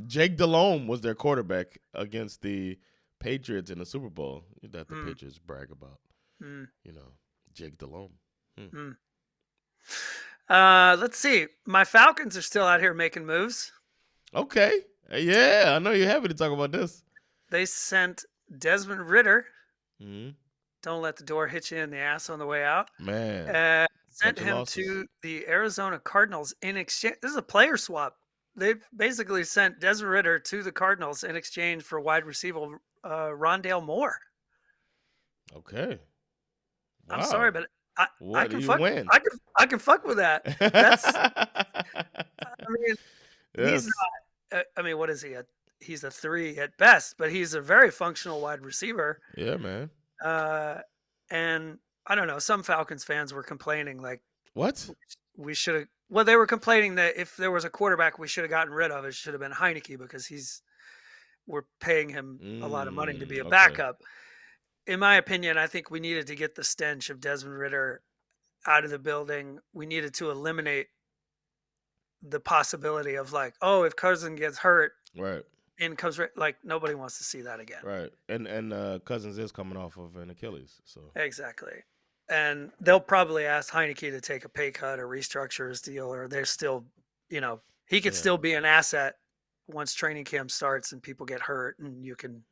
Jake Delhomme was their quarterback against the Patriots in the Super Bowl. That the Patriots brag about. Jake Delhomme. Let's see. My Falcons are still out here making moves. Okay. Yeah, I know you're happy to talk about this. They sent Desmond Ridder. Don't let the door hit you in the ass on the way out. Man. Sent him to the Arizona Cardinals in exchange. This is a player swap. They've basically sent Desmond Ridder to the Cardinals in exchange for wide receiver Rondale Moore. Okay. Wow. I'm sorry, but I can fuck. Win? I can fuck with that. That's. I mean, he's not. I mean, what is he? He's a 3 at best, but he's a very functional wide receiver. Yeah, man. And I don't know. Some Falcons fans were complaining, like, what? We should have. Well, they were complaining that if there was a quarterback we should have gotten rid of, it should have been Heineke because we're paying him a lot of money to be a backup. In my opinion, I think we needed to get the stench of Desmond Ridder out of the building. We needed to eliminate the possibility of like, oh, if Cousin gets hurt, right, in comes like nobody wants to see that again. Right. And Cousins is coming off of an Achilles, so Exactly. And they'll probably ask Heineke to take a pay cut or restructure his deal, or they're still, he could still be an asset once training camp starts and people get hurt, and you can,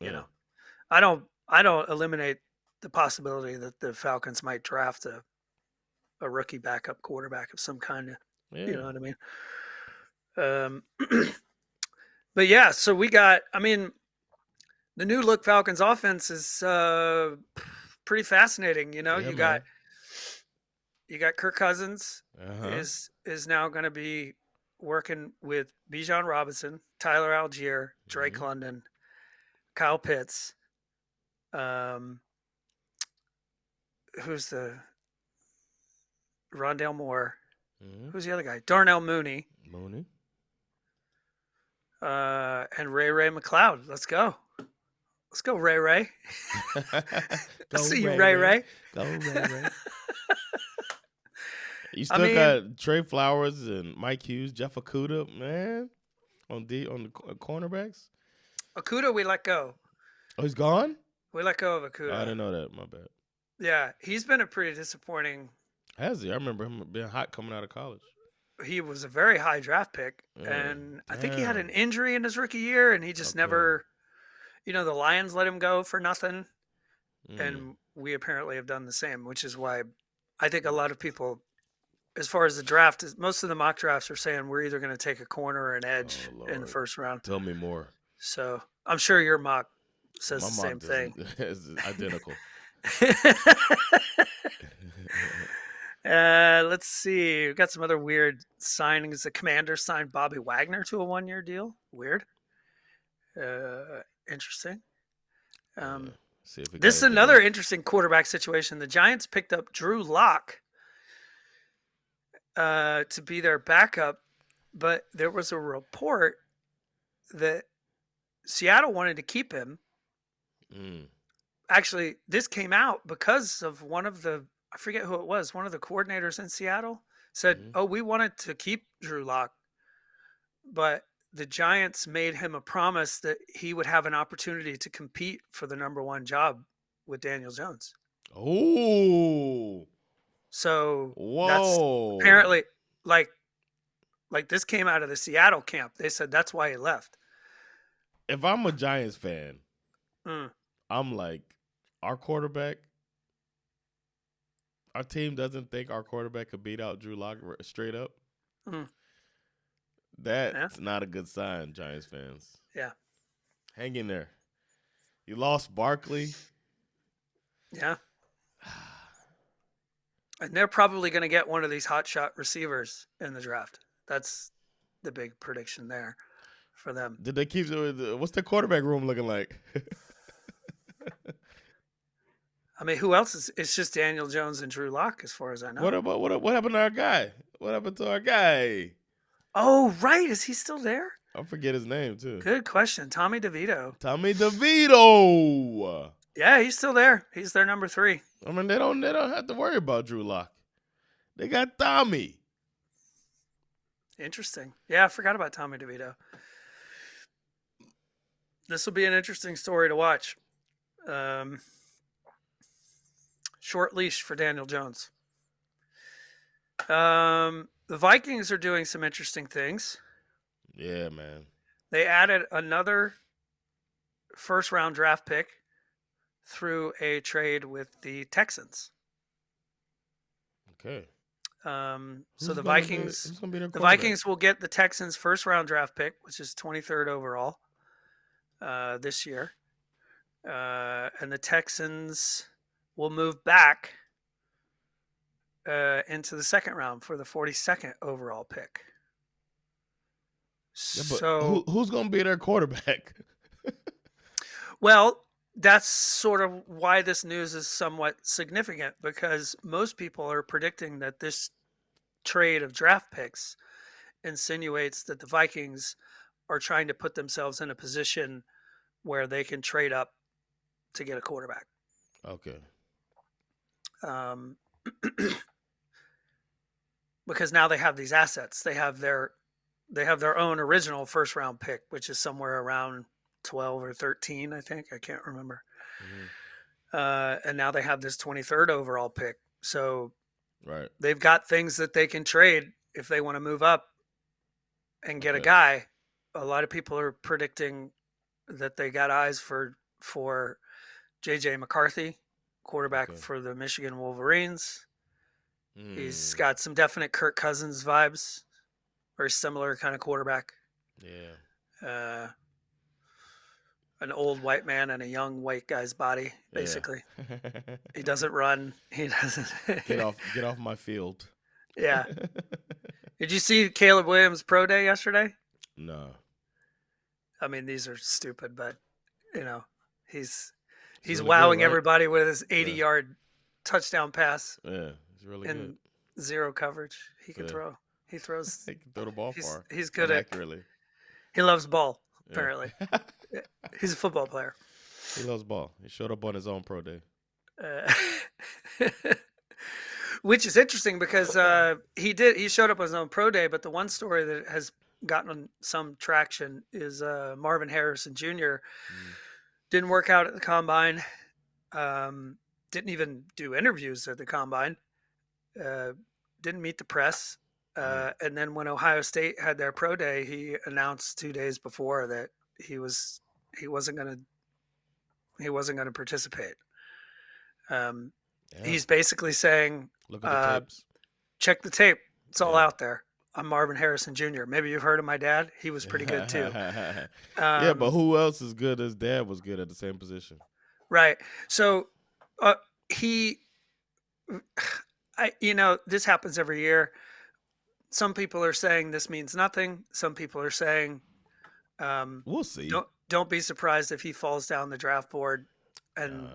I don't eliminate the possibility that the Falcons might draft a rookie backup quarterback of some kind. You know what I mean? But yeah, so we got. I mean, the new look Falcons offense is pretty fascinating. You got Kirk Cousins is now going to be working with Bijan Robinson, Tyler Algier, Drake London, Kyle Pitts. Who's the Rondale Moore? Who's the other guy? Darnell Mooney. And Ray McLeod. Let's go. Let's go, Ray. I see you, Ray. Go, Ray. You still got Trey Flowers and Mike Hughes, Jeff Okudah, man, on the cornerbacks. Okudah, we let go. Oh, he's gone? We let go of Okudah. Oh, I didn't know that. My bad. Yeah, he's been a pretty disappointing. Has he? I remember him being hot coming out of college. He was a very high draft pick, and I think he had an injury in his rookie year, and he just never, the Lions let him go for nothing, and we apparently have done the same, which is why I think a lot of people, as far as the draft, most of the mock drafts are saying we're either going to take a corner or an edge in the first round. Tell me more. So I'm sure your mock says the same thing. It's identical. Let's see. We've got some other weird signings. The Commanders signed Bobby Wagner to a 1-year deal. Weird. Interesting. This is another interesting quarterback situation. The Giants picked up Drew Lock to be their backup, but there was a report that Seattle wanted to keep him. Actually, this came out because of one of the, I forget who it was, one of the coordinators in Seattle said, we wanted to keep Drew Lock, but the Giants made him a promise that he would have an opportunity to compete for the number 1 job with Daniel Jones. Oh. So whoa. That's apparently like this came out of the Seattle camp. They said that's why he left. If I'm a Giants fan, I'm like, our team doesn't think our quarterback could beat out Drew Lock straight up. That's not a good sign, Giants fans. Yeah. Hang in there. You lost Barkley. Yeah. And they're probably going to get one of these hotshot receivers in the draft. That's the big prediction there for them. Did they keep? What's the quarterback room looking like? I mean, who else is? It's just Daniel Jones and Drew Lock, as far as I know. What happened to our guy? What happened to our guy? Oh, right. Is he still there? I forget his name too. Good question. Tommy DeVito. Yeah, he's still there. He's their number 3. I mean, they don't have to worry about Drew Lock. They got Tommy. Interesting. Yeah, I forgot about Tommy DeVito. This will be an interesting story to watch. Short leash for Daniel Jones. The Vikings are doing some interesting things. Yeah, man. They added another first-round draft pick through a trade with the Texans. Okay. So the Vikings will get the Texans' first-round draft pick, which is 23rd overall this year, and the Texans will move back into the second round for the 42nd overall pick. Yeah, but who's going to be their quarterback? Well, that's sort of why this news is somewhat significant, because most people are predicting that this trade of draft picks insinuates that the Vikings are trying to put themselves in a position where they can trade up to get a quarterback. Okay. Because now they have these assets. They have their they have their own original first round pick, which is somewhere around 12 or 13, I think. I can't remember. And now they have this 23rd overall pick. So they've got things that they can trade if they want to move up and get a guy. A lot of people are predicting that they got eyes for J.J. McCarthy, quarterback for the Michigan Wolverines. He's got some definite Kirk Cousins vibes. Very similar kind of quarterback. Yeah. An old white man and a young white guy's body, basically. Yeah. He doesn't run. He doesn't get off my field. Yeah. Did you see Caleb Williams' pro day yesterday? No. I mean, these are stupid, but he's really wowing good, right? Everybody with his 80-yard touchdown pass. Yeah, he's really good. Zero coverage. He can throw. He throws. He can throw the ball far. He's good at accurately. He loves ball. Apparently, he's a football player. He loves ball. He showed up on his own pro day. Which is interesting because he showed up on his own pro day, but the one story that has gotten some traction is Marvin Harrison Jr. Didn't work out at the combine, didn't even do interviews at the combine, didn't meet the press, and then when Ohio State had their pro day, he announced 2 days before that he wasn't going to participate. He's basically saying, look at the tapes. Check the tape. It's all out there. I'm Marvin Harrison Jr. Maybe you've heard of my dad. He was pretty good too. Yeah, but who else is good as dad was good at the same position? Right. So this happens every year. Some people are saying this means nothing. Some people are saying, we'll see. Don't be surprised if he falls down the draft board and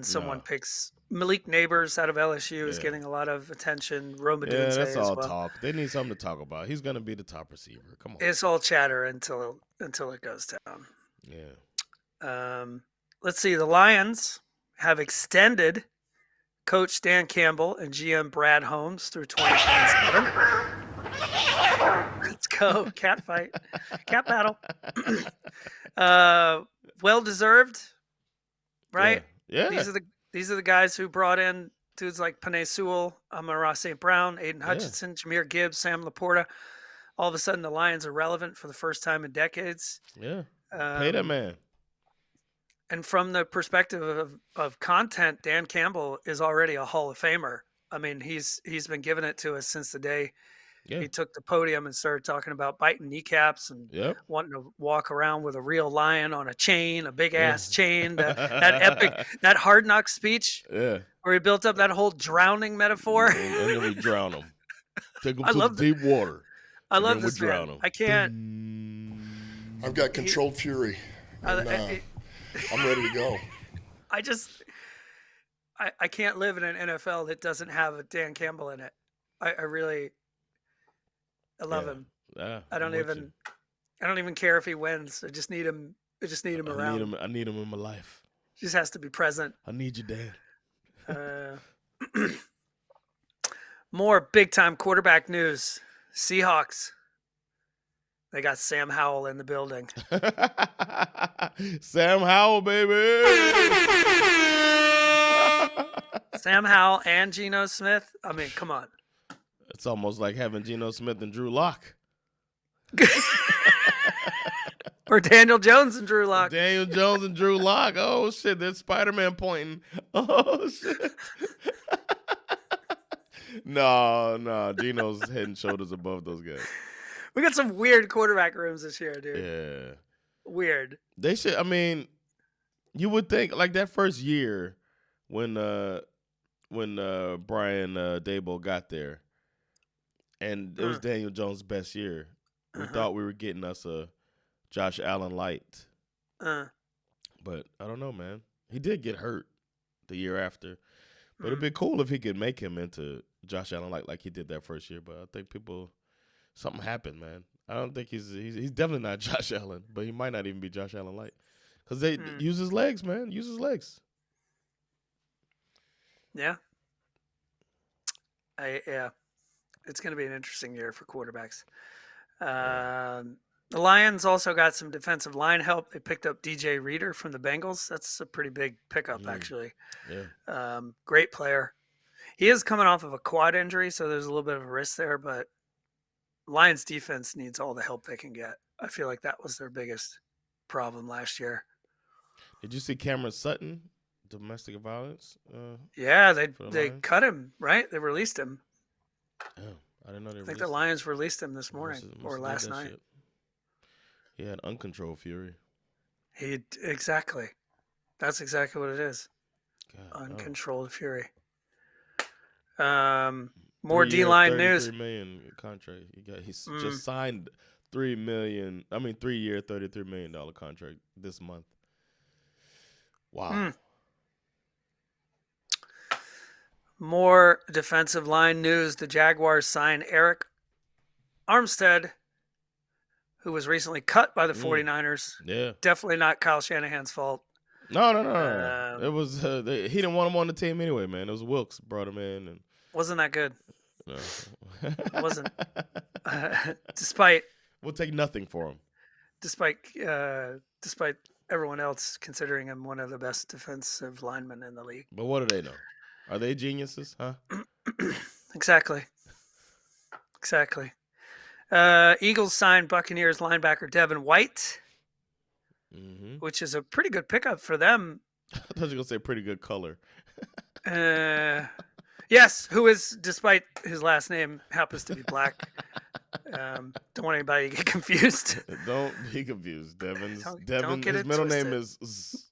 someone picks. Malik Neighbors out of LSU is getting a lot of attention. Rome Odunze that's all as well. Talk. They need something to talk about. He's going to be the top receiver. Come on. It's all chatter until it goes down. Yeah. Let's see. The Lions have extended Coach Dan Campbell and GM Brad Holmes through 2027. Let's go. Cat fight. Cat battle. Well deserved, right? Yeah. These are the guys who brought in dudes like Penei Sewell, Amon-Ra St. Brown, Aiden Hutchinson, Jameer Gibbs, Sam Laporta. All of a sudden, the Lions are relevant for the first time in decades. Yeah. Pay that man. And from the perspective of content, Dan Campbell is already a Hall of Famer. I mean, he's been giving it to us since the day he took the podium and started talking about biting kneecaps and wanting to walk around with a real lion on a chain, a big ass chain. That epic, that Hard Knock speech, where he built up that whole drowning metaphor. And then we drown him. Take him to deep water. I love this man. I can't. I've got controlled fury. And, I'm ready to go. I can't live in an NFL that doesn't have a Dan Campbell in it. I love him. Yeah, I don't even care if he wins. I just need him. Around. I need him in my life. Just has to be present. I need you, Dad. More big time quarterback news. Seahawks. They got Sam Howell in the building. Sam Howell, baby. Sam Howell and Geno Smith. I mean, come on. It's almost like having Geno Smith and Drew Lock. Or Daniel Jones and Drew Lock. Daniel Jones and Drew Lock. Oh, shit. There's Spider-Man pointing. Oh, shit. No. Geno's head and shoulders above those guys. We got some weird quarterback rooms this year, dude. Yeah. Weird. They should, I mean, you would think, like that first year when Brian Daboll got there, and it was Daniel Jones' best year. We thought we were getting us a Josh Allen light. But I don't know, man. He did get hurt the year after. But it'd be cool if he could make him into Josh Allen like he did that first year. But I think something happened, man. I don't think he's definitely not Josh Allen, but he might not even be Josh Allen light. Because they use his legs, man. Use his legs. Yeah. It's going to be an interesting year for quarterbacks. The Lions also got some defensive line help. They picked up DJ Reader from the Bengals. That's a pretty big pickup, actually. Yeah. Great player. He is coming off of a quad injury, so there's a little bit of a risk there, but Lions defense needs all the help they can get. I feel like that was their biggest problem last year. Did you see Cameron Sutton, domestic violence? Yeah, they cut him, right? They released him. Oh, I didn't know they I think the Lions released him this morning or last night. Shit. He had uncontrolled fury. Exactly. That's exactly what it is. God, uncontrolled fury. More D-line news. $33 million contract. He's just signed 3 year, $33 million contract this month. Wow. More defensive line news. The Jaguars signed Eric Armstead, who was recently cut by the 49ers. Yeah. Definitely not Kyle Shanahan's fault. No. It was he didn't want him on the team anyway, man. It was Wilkes brought him in, and wasn't that good. No. It wasn't. Despite we'll take nothing for him. Despite everyone else considering him one of the best defensive linemen in the league. But what do they know? Are they geniuses, huh? Exactly. Eagles signed Buccaneers linebacker Devin White, which is a pretty good pickup for them. I thought you were going to say pretty good color. Yes, who is, despite his last name, happens to be black. Don't want anybody to get confused. Don't be confused. Devin, his middle name is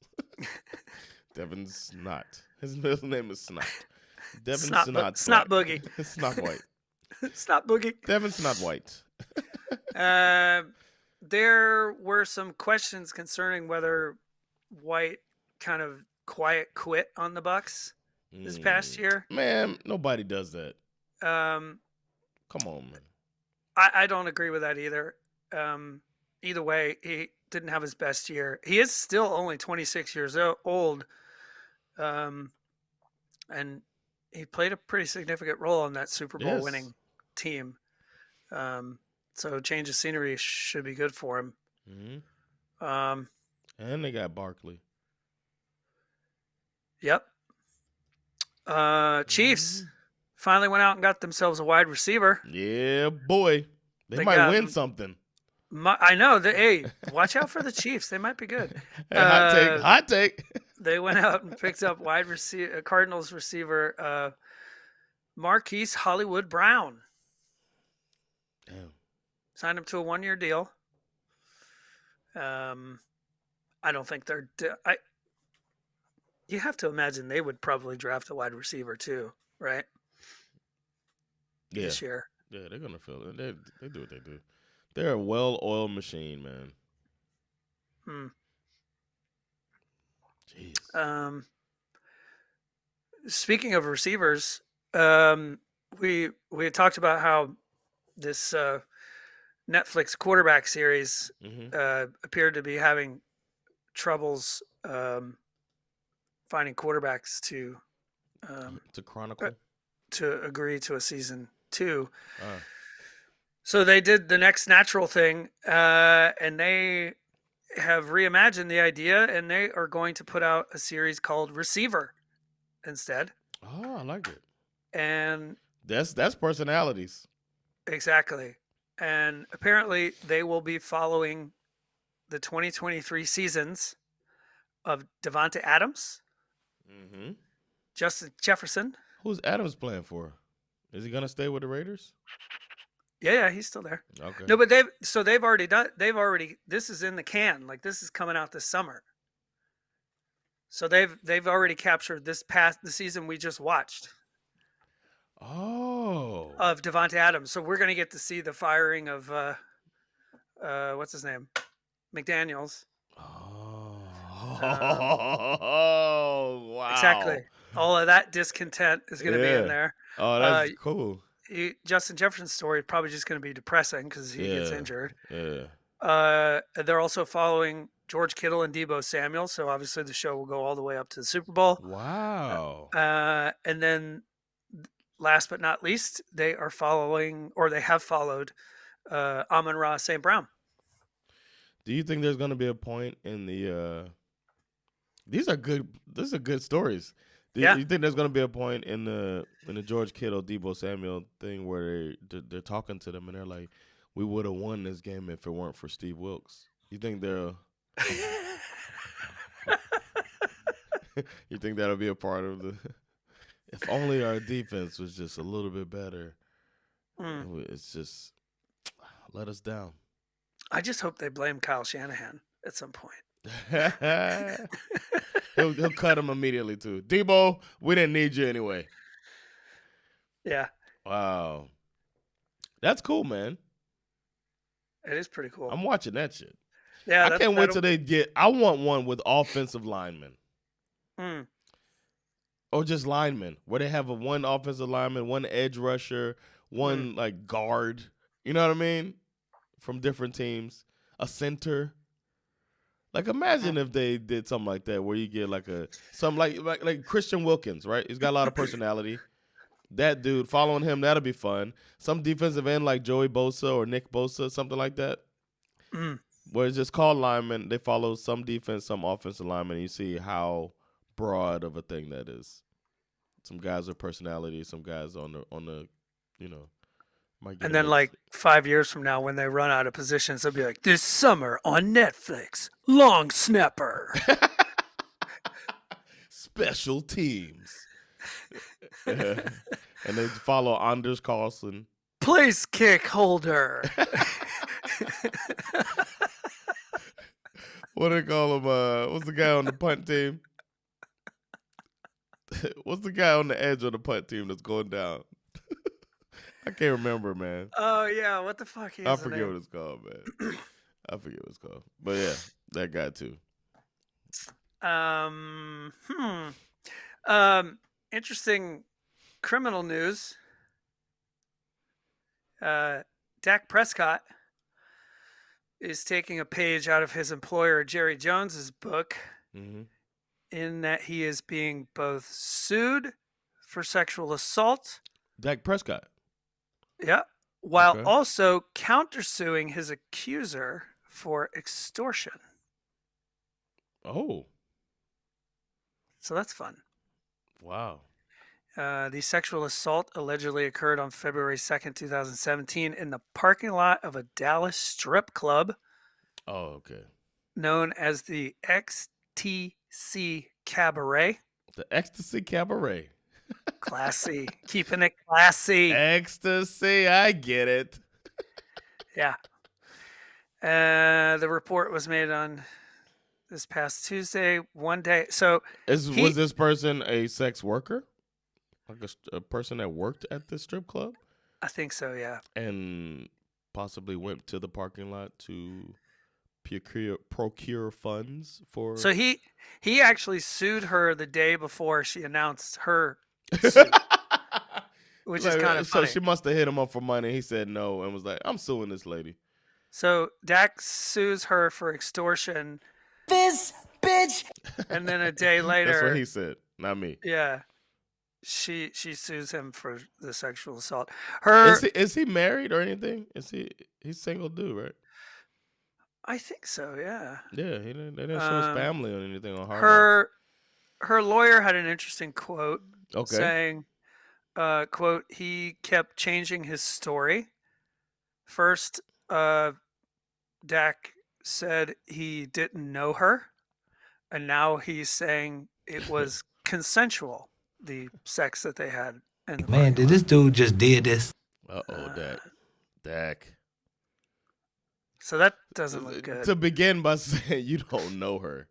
Devin's not. His middle name is Snot. Devin's not Snot Boogie. Snot White. Snot Boogie. Devin's not white. There were some questions concerning whether White kind of quiet quit on the Bucs this past year. Man, nobody does that. Come on, man. I don't agree with that either. Either way, he didn't have his best year. He is still only 26 years old. And he played a pretty significant role on that Super Bowl winning team. So change of scenery should be good for him. And they got Barkley. Yep. Chiefs finally went out and got themselves a wide receiver. Yeah, boy. They might win something. I know. Hey, watch out for the Chiefs. They might be good. Hot take. They went out and picked up Cardinals receiver Marquise Hollywood Brown. Damn. Signed him to a 1-year deal. I don't think they're. You have to imagine they would probably draft a wide receiver too, right? Yeah. This year. Yeah, they're gonna fill it. They do what they do. They're a well-oiled machine, man. Jeez. Speaking of receivers, we had talked about how this Netflix quarterback series appeared to be having troubles finding quarterbacks to chronicle to agree to a season 2. So they did the next natural thing, and they have reimagined the idea, and they are going to put out a series called Receiver instead. Oh, I like it. And that's personalities. Exactly. And apparently they will be following the 2023 seasons of Devontae Adams, Justin Jefferson. Who's Adams playing for? Is he gonna stay with the Raiders? Yeah, he's still there. Okay. No, but they've already this is in the can. Like, this is coming out this summer. So they've already captured the season we just watched. Oh. Of Devontae Adams. So we're gonna get to see the firing of what's his name? McDaniels. Oh, wow. Exactly. All of that discontent is going to be in there. Oh, that's cool. Justin Jefferson's story is probably just going to be depressing because he gets injured. Yeah. They're also following George Kittle and Deebo Samuel, so obviously the show will go all the way up to the Super Bowl. Wow. And then last but not least, they are following, or they have followed, Amon-Ra St. Brown. Do you think there's going to be a point in the These are good stories. Do you think there's going to be a point in the George Kittle, Deebo Samuel thing where they're talking to them and they're like, we would have won this game if it weren't for Steve Wilkes? You think they'll You think that'll be a part of the if only our defense was just a little bit better. It's just let us down. I just hope they blame Kyle Shanahan at some point. he'll cut him immediately too. Deebo, we didn't need you anyway. Yeah. Wow. That's cool, man. It is pretty cool. I'm watching that shit. Yeah. I can't wait till they get I want one with offensive linemen. Or just linemen, where they have one offensive lineman, one edge rusher, one like guard. You know what I mean? From different teams. A center. Like imagine if they did something like that where you get like like Christian Wilkins, right? He's got a lot of personality. That dude, following him, that'll be fun. Some defensive end like Joey Bosa or Nick Bosa, something like that. Where it's just called linemen. They follow some defense, some offensive linemen, and you see how broad of a thing that is. Some guys with personality, some guys on the and then like 5 years from now when they run out of positions, they'll be like, this summer on Netflix, long snapper. Special teams. And they follow Anders Carlson. Place kick holder. What do they call him? What's the guy on the punt team? What's the guy on the edge of the punt team that's going down? I can't remember, man. Oh, yeah. What the fuck is I forget what it's called, man. I forget what it's called. But, yeah, that guy, too. Interesting criminal news. Dak Prescott is taking a page out of his employer, Jerry Jones's book, in that he is being both sued for sexual assault. Dak Prescott. Yeah. While also countersuing his accuser for extortion. Oh. So that's fun. Wow. The sexual assault allegedly occurred on February 2nd, 2017 in the parking lot of a Dallas strip club. Oh, okay. Known as the XTC Cabaret. The Ecstasy Cabaret. Classy. Keeping it classy. Ecstasy. I get it. Yeah. The report was made on this past Tuesday, one day. So was this person a sex worker? Like a person that worked at the strip club? I think so, yeah. And possibly went to the parking lot to procure funds for... So he actually sued her the day before she announced her suit, which is kind of funny. So she must have hit him up for money. He said no and was like, I'm suing this lady. So Dak sues her for extortion. This bitch! And then a day later... That's what he said, not me. Yeah. She sues him for the sexual assault. Is he married or anything? He's single dude, right? I think so, yeah. Yeah, they didn't show his family or anything on her lawyer had an interesting quote saying, quote, he kept changing his story. First, Dak said he didn't know her, and now he's saying it was consensual, the sex that they had. Man, did this dude just did this? Dak. So that doesn't look good. To begin by saying you don't know her.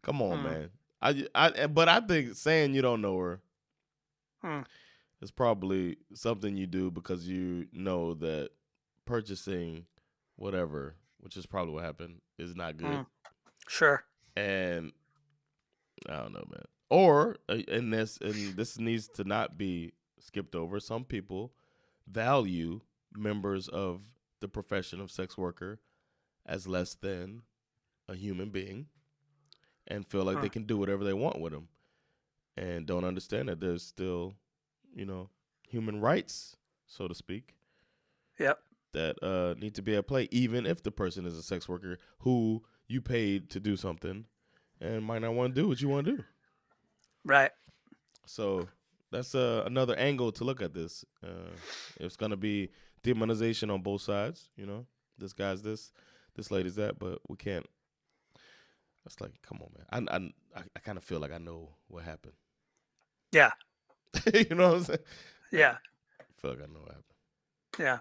Come on, man. But I think saying you don't know her is probably something you do because you know that purchasing whatever, which is probably what happened, is not good. Sure. And I don't know, man. Or and this needs to not be skipped over. Some people value members of the profession of sex worker as less than a human being and feel like they can do whatever they want with them and don't understand that there's still, human rights, so to speak. Yep. that need to be at play, even if the person is a sex worker who you paid to do something and might not want to do what you want to do. Right. So that's another angle to look at this. It's going to be demonization on both sides. This guy's this lady's that, but we can't. It's like, come on, man. I kind of feel like I know what happened. Yeah. You know what I'm saying? Yeah. I feel like I know what happened. Yeah.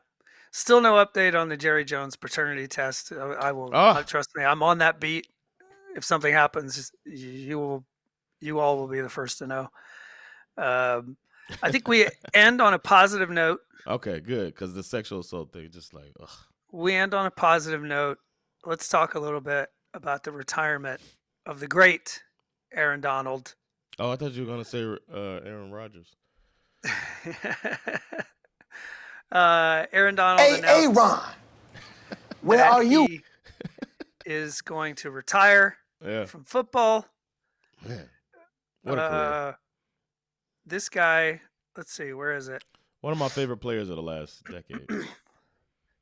Still no update on the Jerry Jones paternity test. I will trust me. I'm on that beat. If something happens, you all will be the first to know. I think we end on a positive note. Okay, good, because the sexual assault thing, just like, ugh. We end on a positive note. Let's talk a little bit about the retirement of the great Aaron Donald. Oh, I thought you were going to say Aaron Rodgers. Aaron Donald Hey, Ron, where are you? He is going to retire from football. Man, what a career. This guy, let's see, where is it? One of my favorite players of the last decade.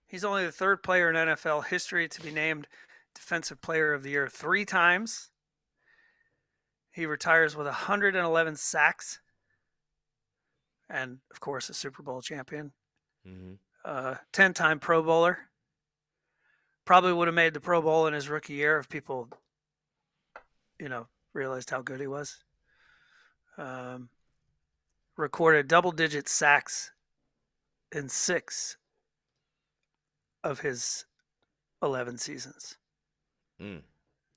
He's only the third player in NFL history to be named Defensive Player of the Year 3 times. He retires with 111 sacks. And, of course, a Super Bowl champion. 10-time Pro Bowler. Probably would have made the Pro Bowl in his rookie year if people, realized how good he was. Recorded double-digit sacks in 6 of his 11 seasons.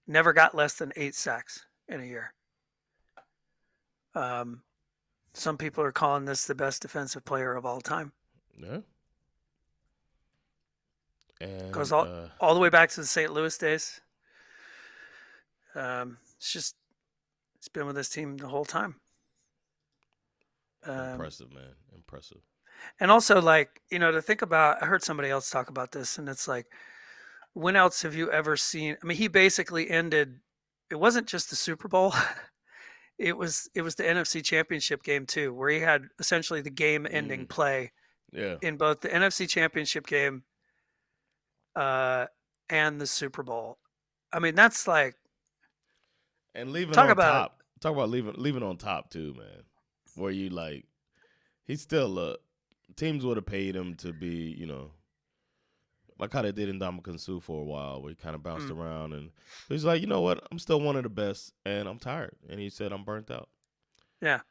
Never got less than 8 sacks in a year. Some people are calling this the best defensive player of all time. Yeah. And goes all the way back to the St. Louis days. He's been with this team the whole time. Impressive, man. Impressive. And also, to think about, I heard somebody else talk about this, and it's like, when else have you ever seen? I mean, he basically ended. It wasn't just the Super Bowl. It was the NFC Championship game too, where he had essentially the game-ending play. Yeah. In both the NFC Championship game and the Super Bowl. I mean, that's like. And leaving on top. Talk about leaving on top too, man. Where you he's still teams would have paid him to be, like how they did in Ndamukong Suh for a while, where he kind of bounced around, and he's like, you know what, I'm still one of the best, and I'm tired. And he said, I'm burnt out. Yeah.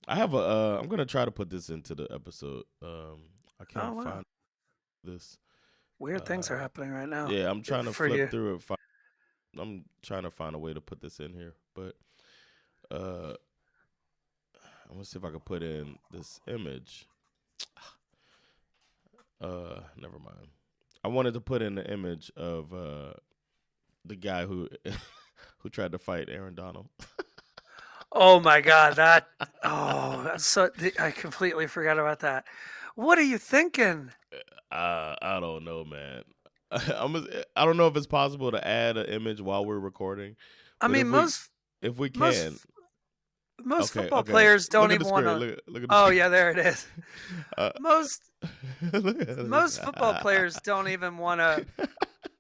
I have I'm gonna try to put this into the episode. I can't find this. Weird things are happening right now. Yeah, I'm trying to flip through it. I'm trying to find a way to put this in here, but I'm gonna see if I can put in this image. Never mind. I wanted to put in the image of the guy who tried to fight Aaron Donald. Oh my God, I completely forgot about that. What are you thinking? I don't know, man. I don't know if it's possible to add an image while we're recording. I mean, if we can. Most football players don't even want to. Oh yeah, there it is. Most football players don't even want to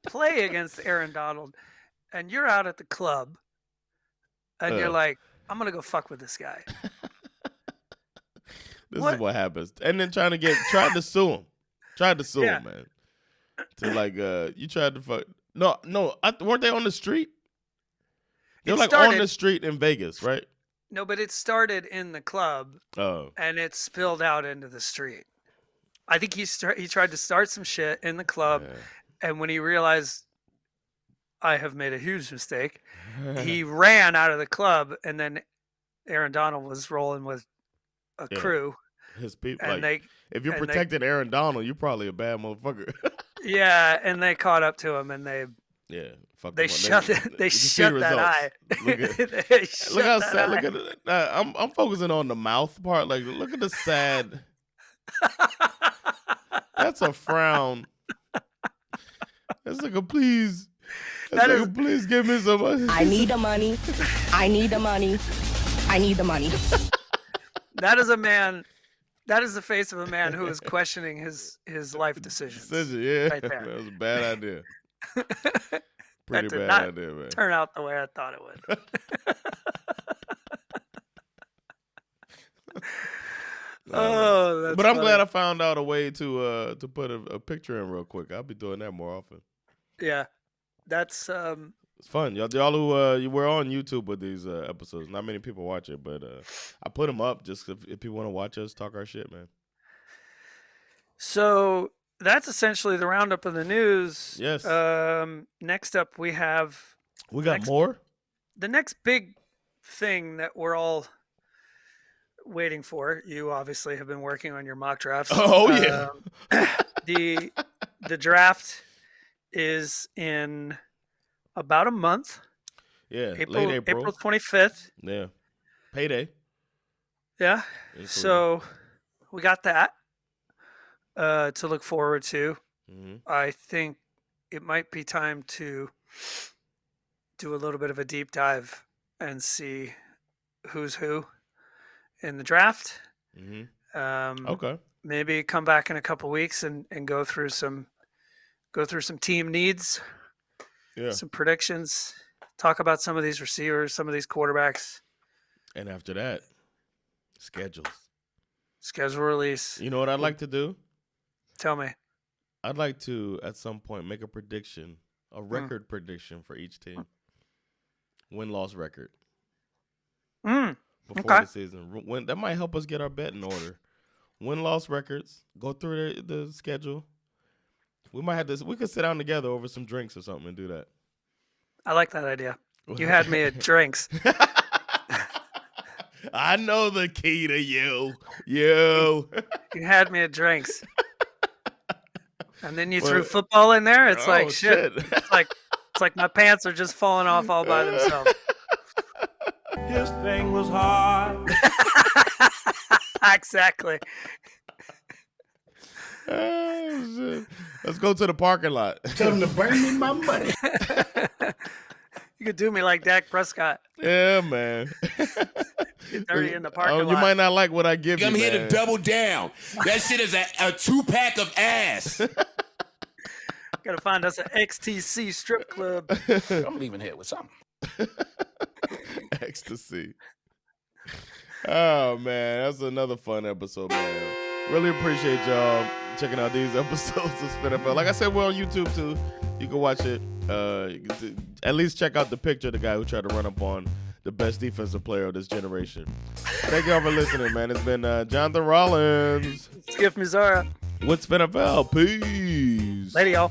play against Aaron Donald, and you're out at the club, and you're like, I'm gonna go fuck with this guy. This is what happens, and then tried to sue him, man. To you tried to fuck. No, weren't they on the street? They were on the street in Vegas, right? No, but it started in the club, and it spilled out into the street. I think he tried to start some shit in the club, and when he realized I have made a huge mistake, he ran out of the club, and then Aaron Donald was rolling with a crew. His people. If you're protecting Aaron Donald, you're probably a bad motherfucker. Yeah, and they caught up to him, and they shut that eye. Look how sad. Look at it. I'm focusing on the mouth part. Look at the sad. That's a frown. That's like a please. Please give me some money. I need the money. I need the money. I need the money. That is a man That is the face of a man who is questioning his life decisions. Yeah, right there. That was a bad idea. Pretty That did bad not idea, man. turn out the way I thought it would. That's but I'm funny. glad I found out a way to put a picture in real quick. I'll be doing that more often. Yeah, that's it's fun. Y'all who we're on YouTube with these episodes. Not many people watch it, but I put them up just if people want to watch us talk our shit, man. So that's essentially the roundup of the news. Yes. Next up, we got more. The next big thing that we're all waiting for. You obviously have been working on your mock drafts. Oh yeah. The draft is in about a month. Yeah, April, late April. April 25th. Yeah, payday. Yeah. So we got that to look forward to. Mm-hmm. I think it might be time to do a little bit of a deep dive and see who's who in the draft. Mm-hmm. Okay. Maybe come back in a couple weeks and go through some team needs. Yeah. Some predictions. Talk about some of these receivers, some of these quarterbacks. And after that, schedule release. You know what I'd like to do? Tell me. I'd like to, at some point, make a prediction, a record prediction for each team. Win-loss record. Before the season. That might help us get our bet in order. Win-loss records. Go through the schedule. We might have this. We could sit down together over some drinks or something and do that. I like that idea. You had me at drinks. I know the key to you. You had me at drinks. And then you threw football in there. It's like shit. It's like my pants are just falling off all by themselves. His thing was hard. Exactly. Oh, shit. Let's go to the parking lot. Tell them to bring me my money. You could do me like Dak Prescott. Yeah, man. Get dirty in the parking lot. You might not like what I give you. I'm here man. to double down. That shit is a 2-pack of ass. Gotta find us an XTC strip club. I'm leaving here with something. Ecstasy. Oh, man. That's another fun episode, man. Really appreciate y'all checking out these episodes of SveNFL. Like I said, we're on YouTube, too. You can watch it. At least check out the picture of the guy who tried to run up on the best defensive player of this generation. Thank y'all for listening, man. It's been Jonathan Rollins. Schif Mizara. With SveNFL. Peace. Later, y'all.